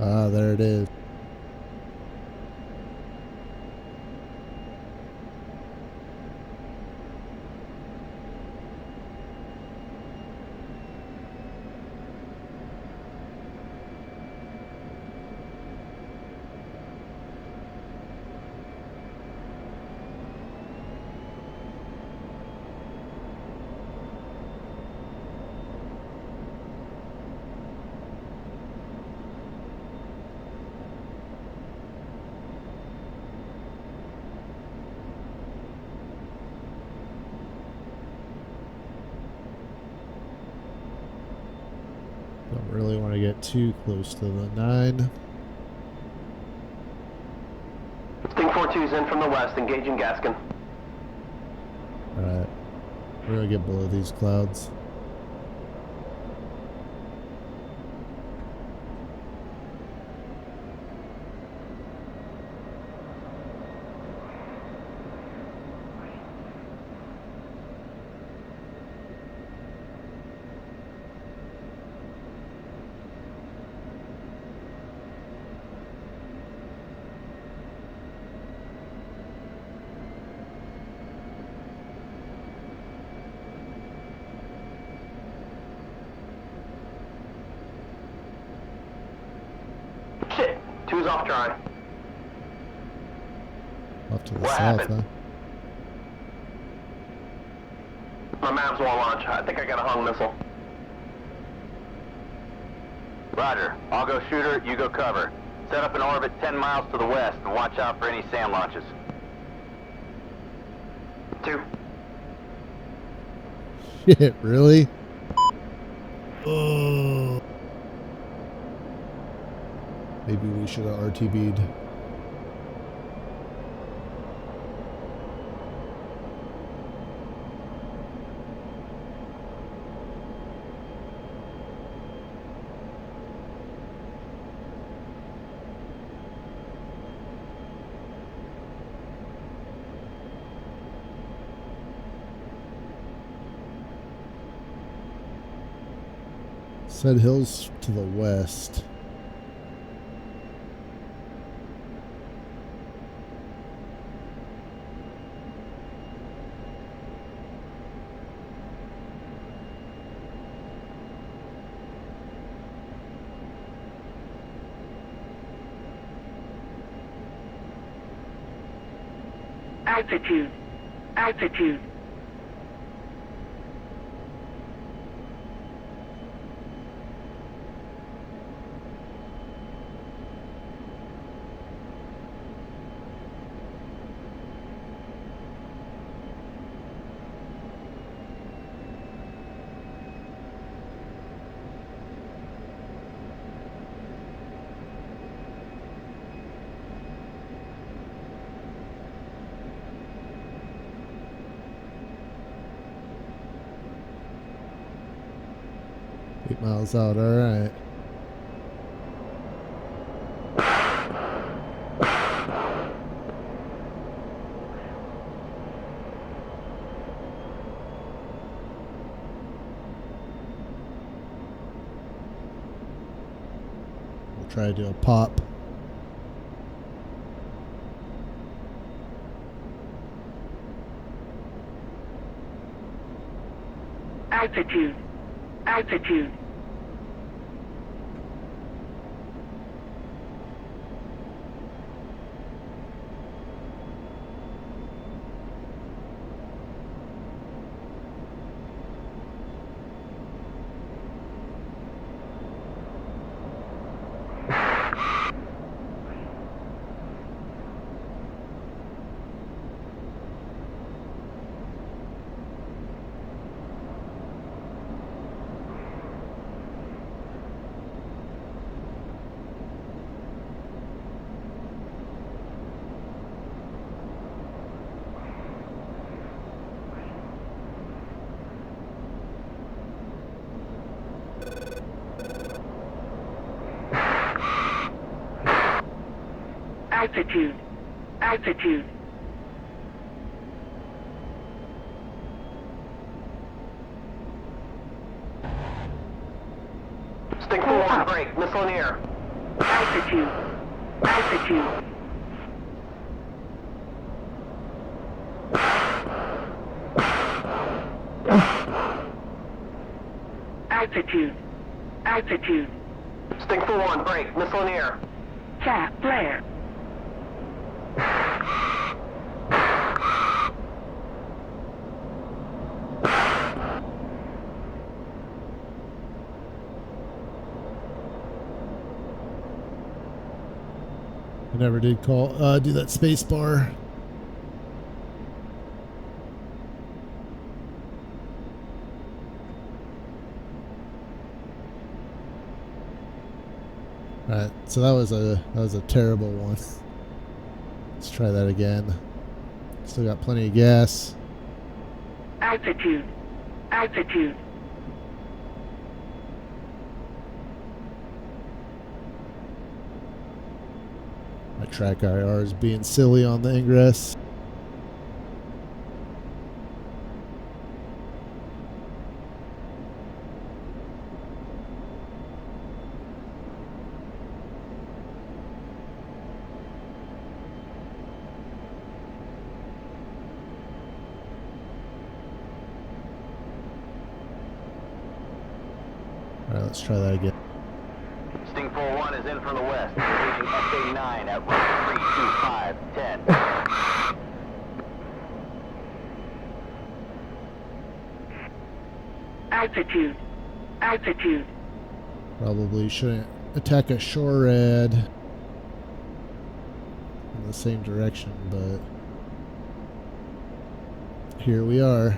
Ah, there it is. Don't really want to get too close to the 9. Sting 4-2's in from the west, engaging Gaskin. Alright. We're going to get below these clouds. Shit! 2's off dry. Off to the What south, happened? My Mavs won't launch. I think I got a hung missile. Roger. I'll go shooter, you go cover. Set up an orbit 10 miles to the west and watch out for any SAM launches. 2. Shit, really? Oh. Maybe we should have RTB'd. Said hills to the west. Altitude. Altitude. Miles out, alright. We'll try to do a pop. Altitude. Altitude. Altitude. Altitude. Sting 4-1, break. Missile in the air. Altitude. Altitude. Altitude. Altitude. Sting 4-1, break. Missile in the air. Cap flare. I never did do that space bar. Alright, so that was a terrible one. Let's try that again. Still got plenty of gas. Altitude. Altitude. My track IR is being silly on the ingress. Alright, let's try that again. Sting 4-1 is in from the west, engaging F-89 at runway 32510. Altitude. Altitude. Probably shouldn't attack a shore red in the same direction, but here we are.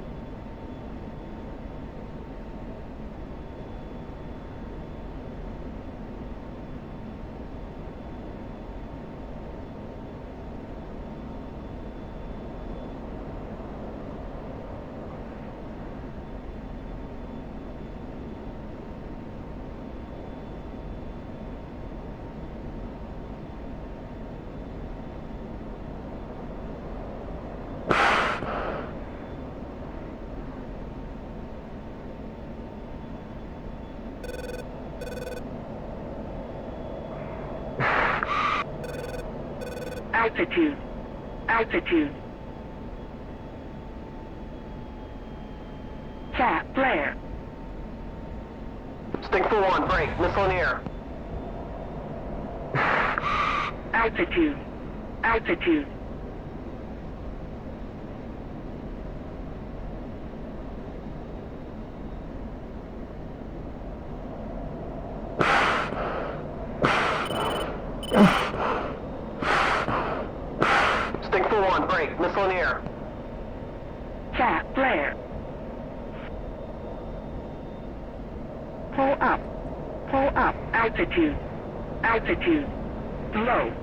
Altitude. Altitude. Cat flare. Sting 4-1, break. Missile in the air. Altitude. Altitude. Sting 4-1, break. Missile in the air. Cat flare. Pull up. Pull up. Altitude. Altitude. Low.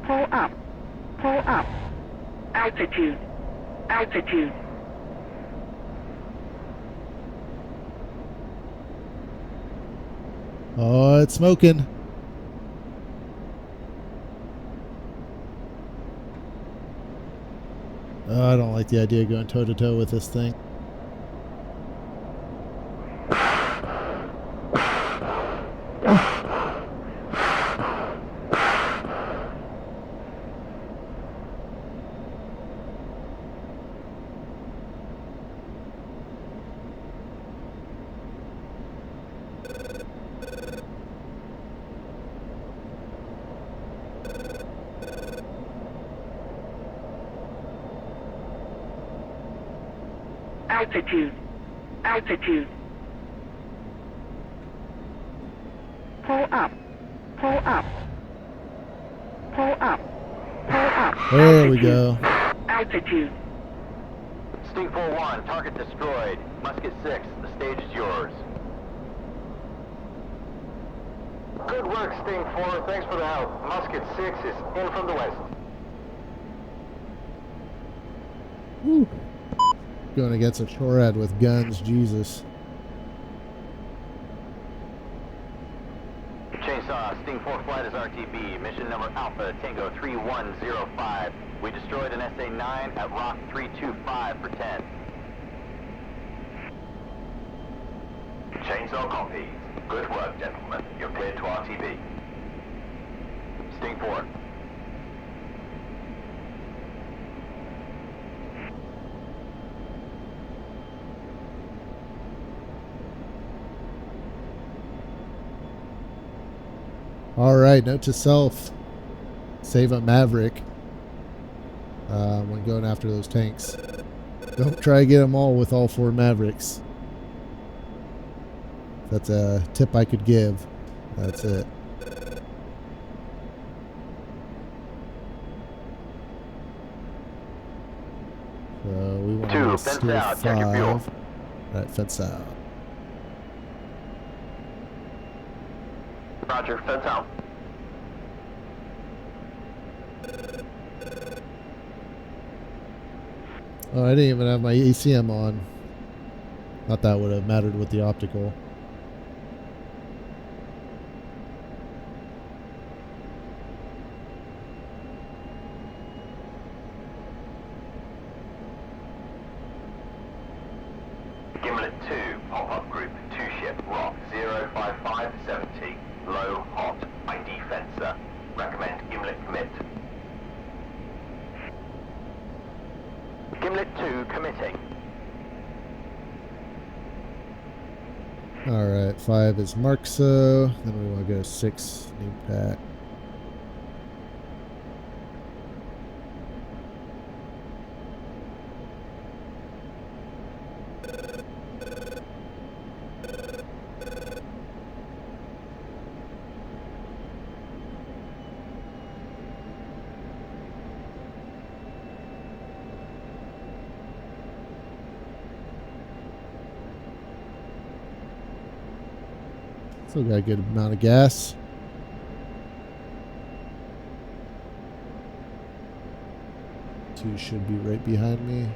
Pull up. Pull up. Altitude. Altitude. Oh, it's smoking. Oh, I don't like the idea of going toe-to-toe with this thing. Altitude. Altitude. Pull up. Pull up. Pull up. Pull up. There we Altitude. go. Altitude. Sting 4-1, target destroyed. Musket 6, the stage is yours. Good work, Sting 4. Thanks for the help. Musket 6 is in from the west. Woo. Going against a shorehead with guns, Jesus. Chainsaw, Sting 4 flight is RTB. Mission number Alpha Tango 3105. We destroyed an SA-9 at Rock 325 for 10. Chainsaw copy. Good work, gentlemen. You're cleared to RTB. Sting 4. All right, note to self. Save a Maverick when going after those tanks. Don't try to get them all with all 4 Mavericks. That's a tip I could give. That's it. So we want Two, to fence steal out, check your fuel. 5. Alright, fence out. Roger, fence out. Oh, I didn't even have my ACM on. Not that would have mattered with the optical. Gimlet 2, pop-up group, 2-ship, Rock 05570, low, hot, ID fencer. Recommend Gimlet commit. Gimlet 2 committing. Alright, 5 is Marxo. Then we want to go 6, new pack. Still got a good amount of gas. Two should be right behind me.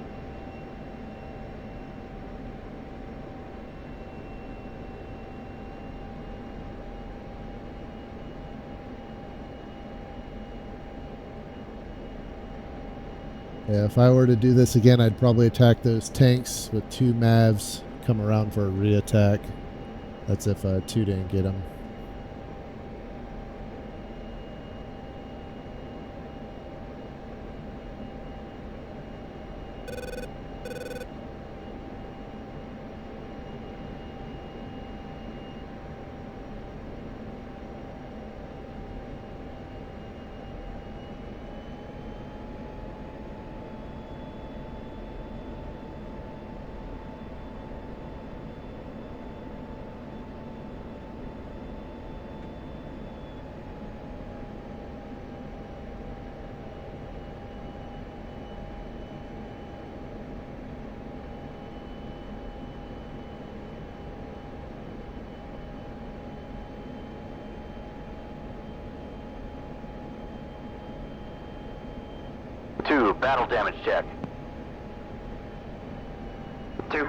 Yeah, if I were to do this again, I'd probably attack those tanks with 2 Mavs, come around for a re-attack. That's if 2 didn't get them. Two, battle damage check. 2.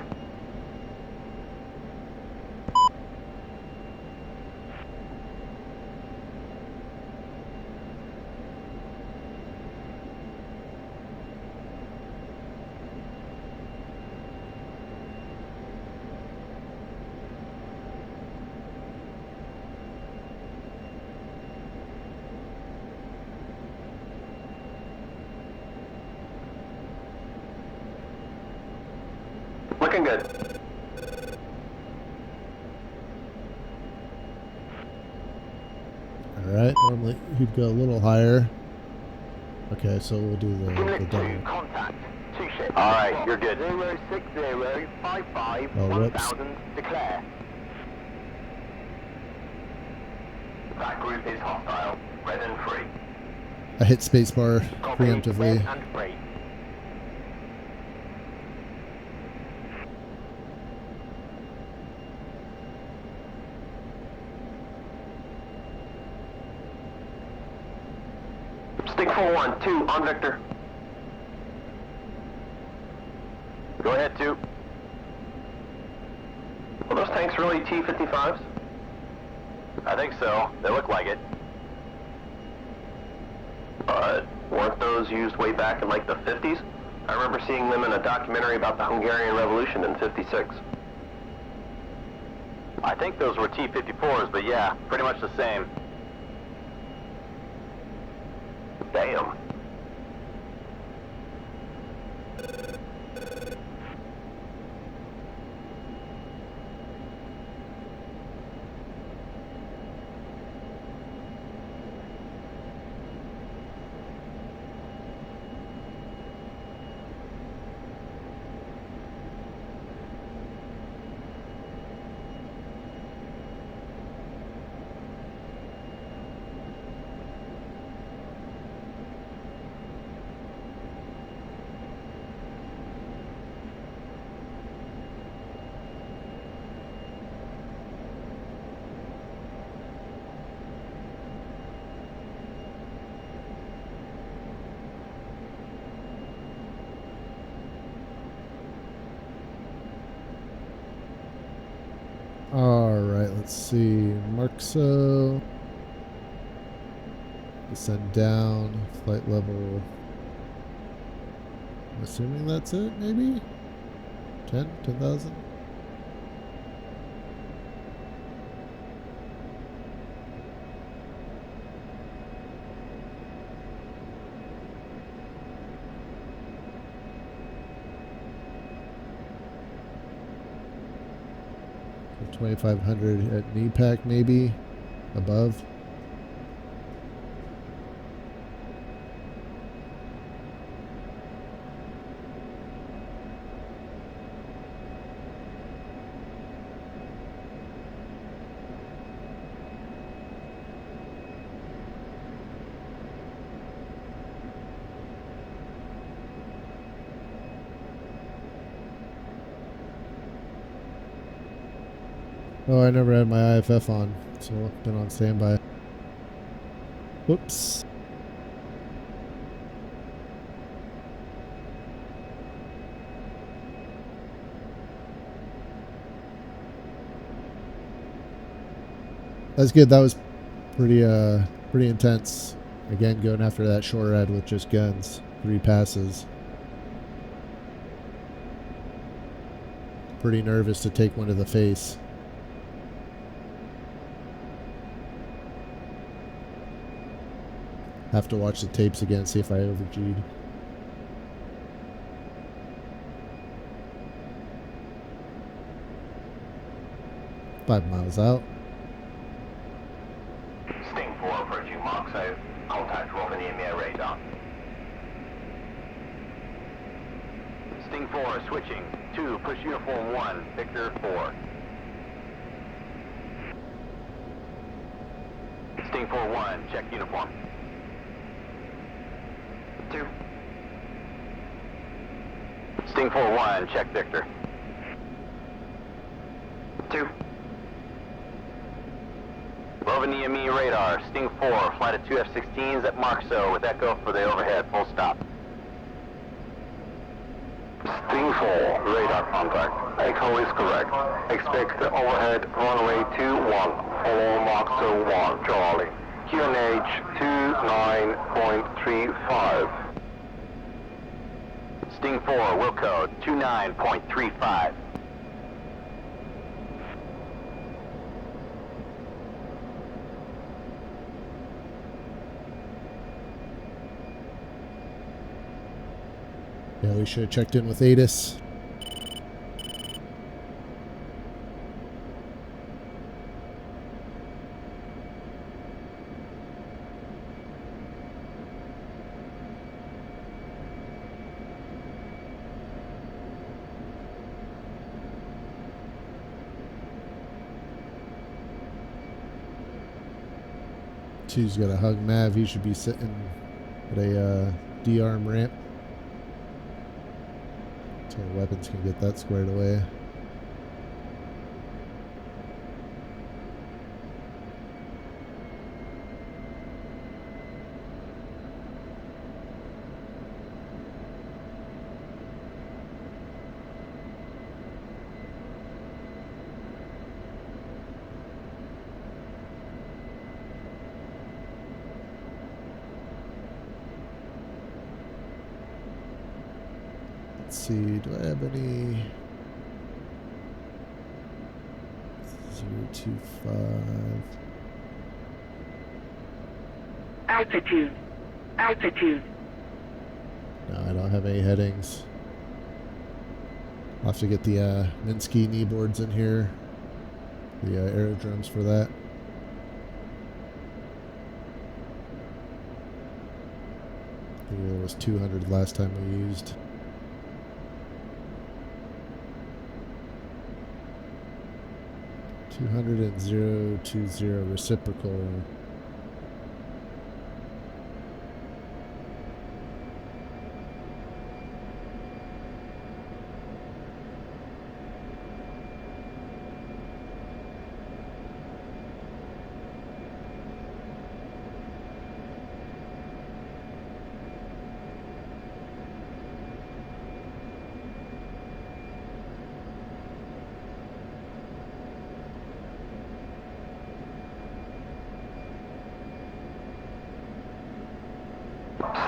Looking good. Alright, normally he'd go a little higher. Okay, so we'll do the double. Contact. 2 ships. Alright, you're good. 06055 Oh, whoops. 1000, declare. That group is hostile. Red and free. I hit spacebar Copy, preemptively. red and free. Stick 4-1, 2 on Victor. Go ahead, 2. Are those tanks really T-55s? I think so. They look like it. Weren't those used way back in like the 50s? I remember seeing them in a documentary about the Hungarian Revolution in 56. I think those were T-54s, but yeah, pretty much the same. Damn. Alright, let's see. Marxo. Descend down. Flight level. I'm assuming that's it, maybe? 10,000? 2500 at NEPAC maybe, above. Oh, I never had my IFF on, so I've been on standby. Whoops. That's good. That was pretty intense. Again, going after that short red with just guns. 3 passes. Pretty nervous to take one to the face. Have to watch the tapes again, see if I over-G'd. Five miles out. Sting 4 approaching Mark, so contact Rob in the EMEA radar. Sting 4 switching. 2, push uniform 1, Victor 4. Sting 4-1, check uniform. 2. Sting 4-1, check Victor. 2. Roving EME radar, Sting 4, flight of 2 F-16s at Markso with Echo for the overhead, full stop. Sting 4, radar contact. Echo is correct. Expect overhead runway 21, follow Mark 1, Charlie. QNH 29.35. Sting 4, Wilco, 29.35. Yeah, we should have checked in with ATIS. Two's got a hug Mav. He should be sitting at a D-arm ramp. So weapons can get that squared away. Let's see, do I have any 025? Altitude. Altitude. No, I don't have any headings. I'll have to get the Minsky knee boards in here. The aerodromes for that. I think it was 200 last time we used. 200 and 020 reciprocal.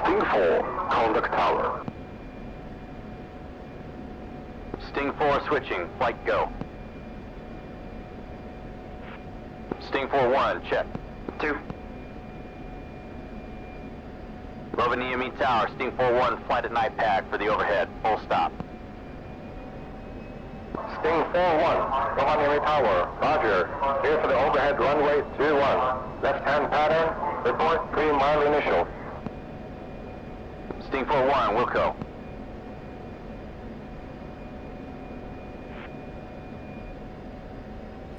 Sting 4, contact tower. Sting 4 switching, flight go. Sting 4-1, check. 2. Roving EME tower, Sting 4-1, flight at NIPAC for the overhead, full stop. Sting 4-1, Rovaniemi Tower, roger. Clear for the overhead runway 21. Left-hand pattern, report 3-mile initial. Sting 4-1, Wilco.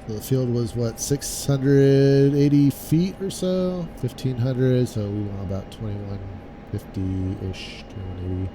So the field was what, 680 feet or so? 1,500, so we want about 2150-ish, 2180.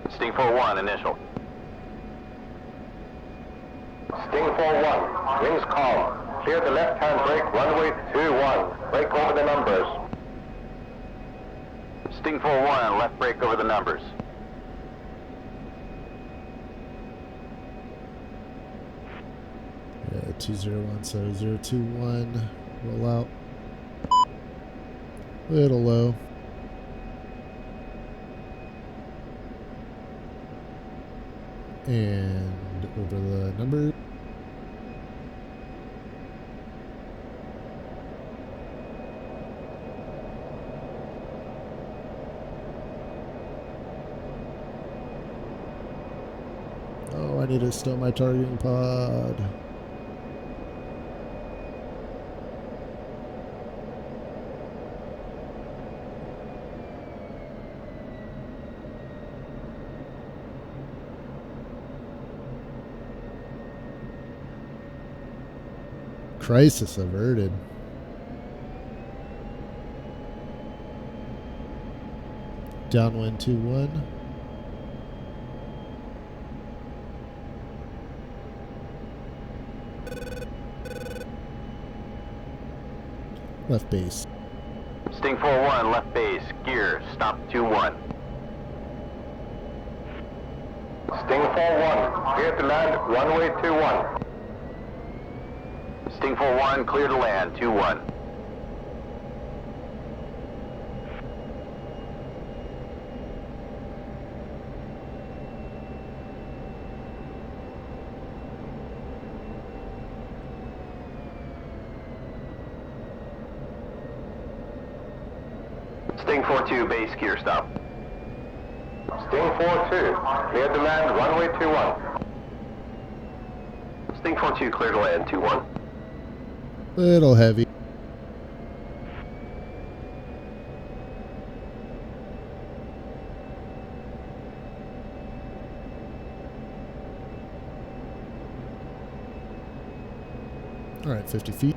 Sting 4-1, initial. Sting 4-1, wings calm. Clear the left-hand brake, runway 21. Brake over the numbers. Sting 4-1, left brake over the numbers. Yeah, 2017021, roll out. Little low. And over the number. Oh, I need to stow my targeting pod. Crisis averted. Downwind 2-1. Left base. Sting 4-1, left base, gear, stop 2-1. Sting 4-1, clear to land, runway 21. Sting 4-1, clear to land, 2-1. Sting 4-2, base gear stop. Sting 4-2, clear to land, runway 21. Sting 4-2, clear to land, 2-1. Little heavy. All right, 50 feet.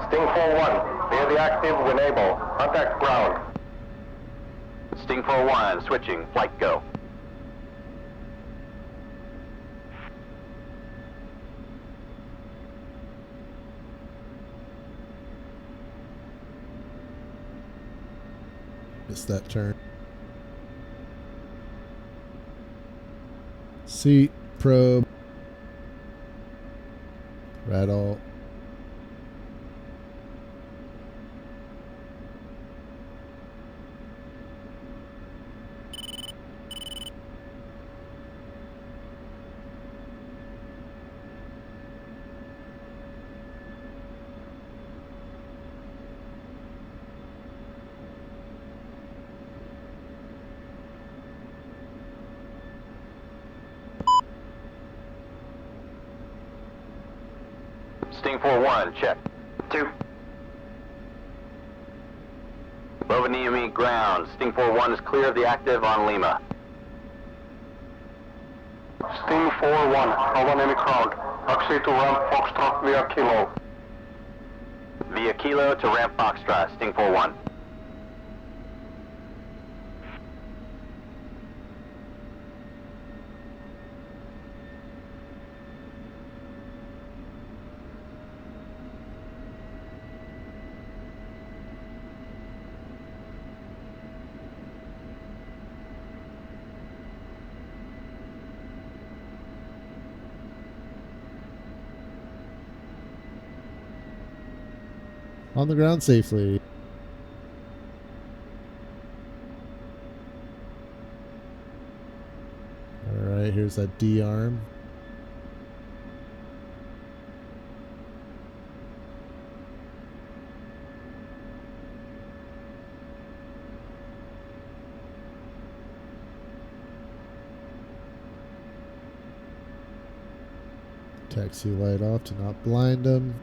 Sting 4-1, clear the active, enable. Contact ground. Sting 4-1, switching, flight go. Missed that turn. Seat, probe, rattle. Sting 4-1, check. 2. Rovaniemi ground. Sting 4-1 is clear of the active on Lima. Sting 4-1, Rovaniemi ground. Taxi to ramp Foxtrot via Kilo. Via Kilo to ramp Foxtrot, Sting 4-1. On the ground safely. Alright, here's that D arm. Taxi light off to not blind them.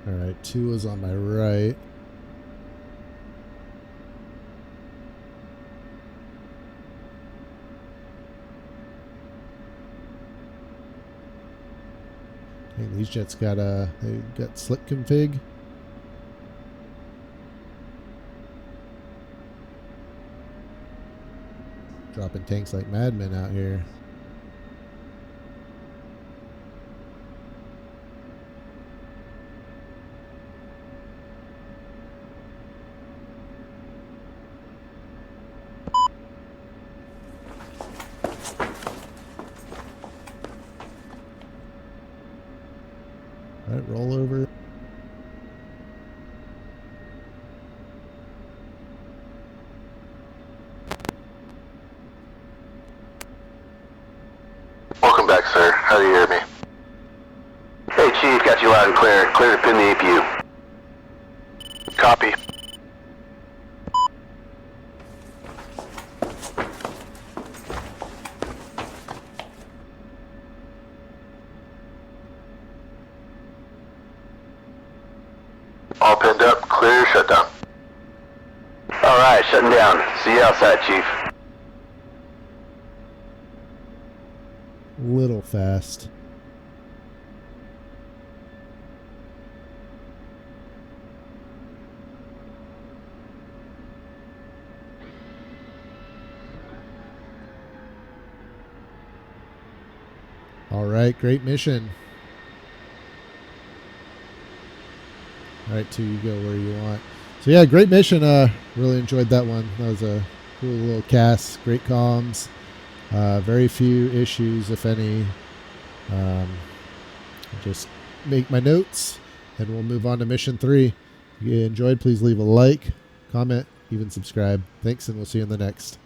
Alright, 2 is on my right. Hey, these jets got they got slip config. Dropping tanks like madmen out here. Alright, roll over. Welcome back, sir. How do you hear me? Hey, Chief, got you loud and clear. Clear to pin the APU. Copy. All pinned up, clear, shutdown. Alright, shutting down. See you outside, Chief. Little fast. Alright, great mission. Alright, 2, you go where you want. So So yeah, great mission. Really enjoyed that one. That was a cool little cast. Great comms. Very few issues, if any. Just make my notes, and we'll move on to mission 3. If you enjoyed, please leave a like, comment, even subscribe. Thanks, and we'll see you in the next.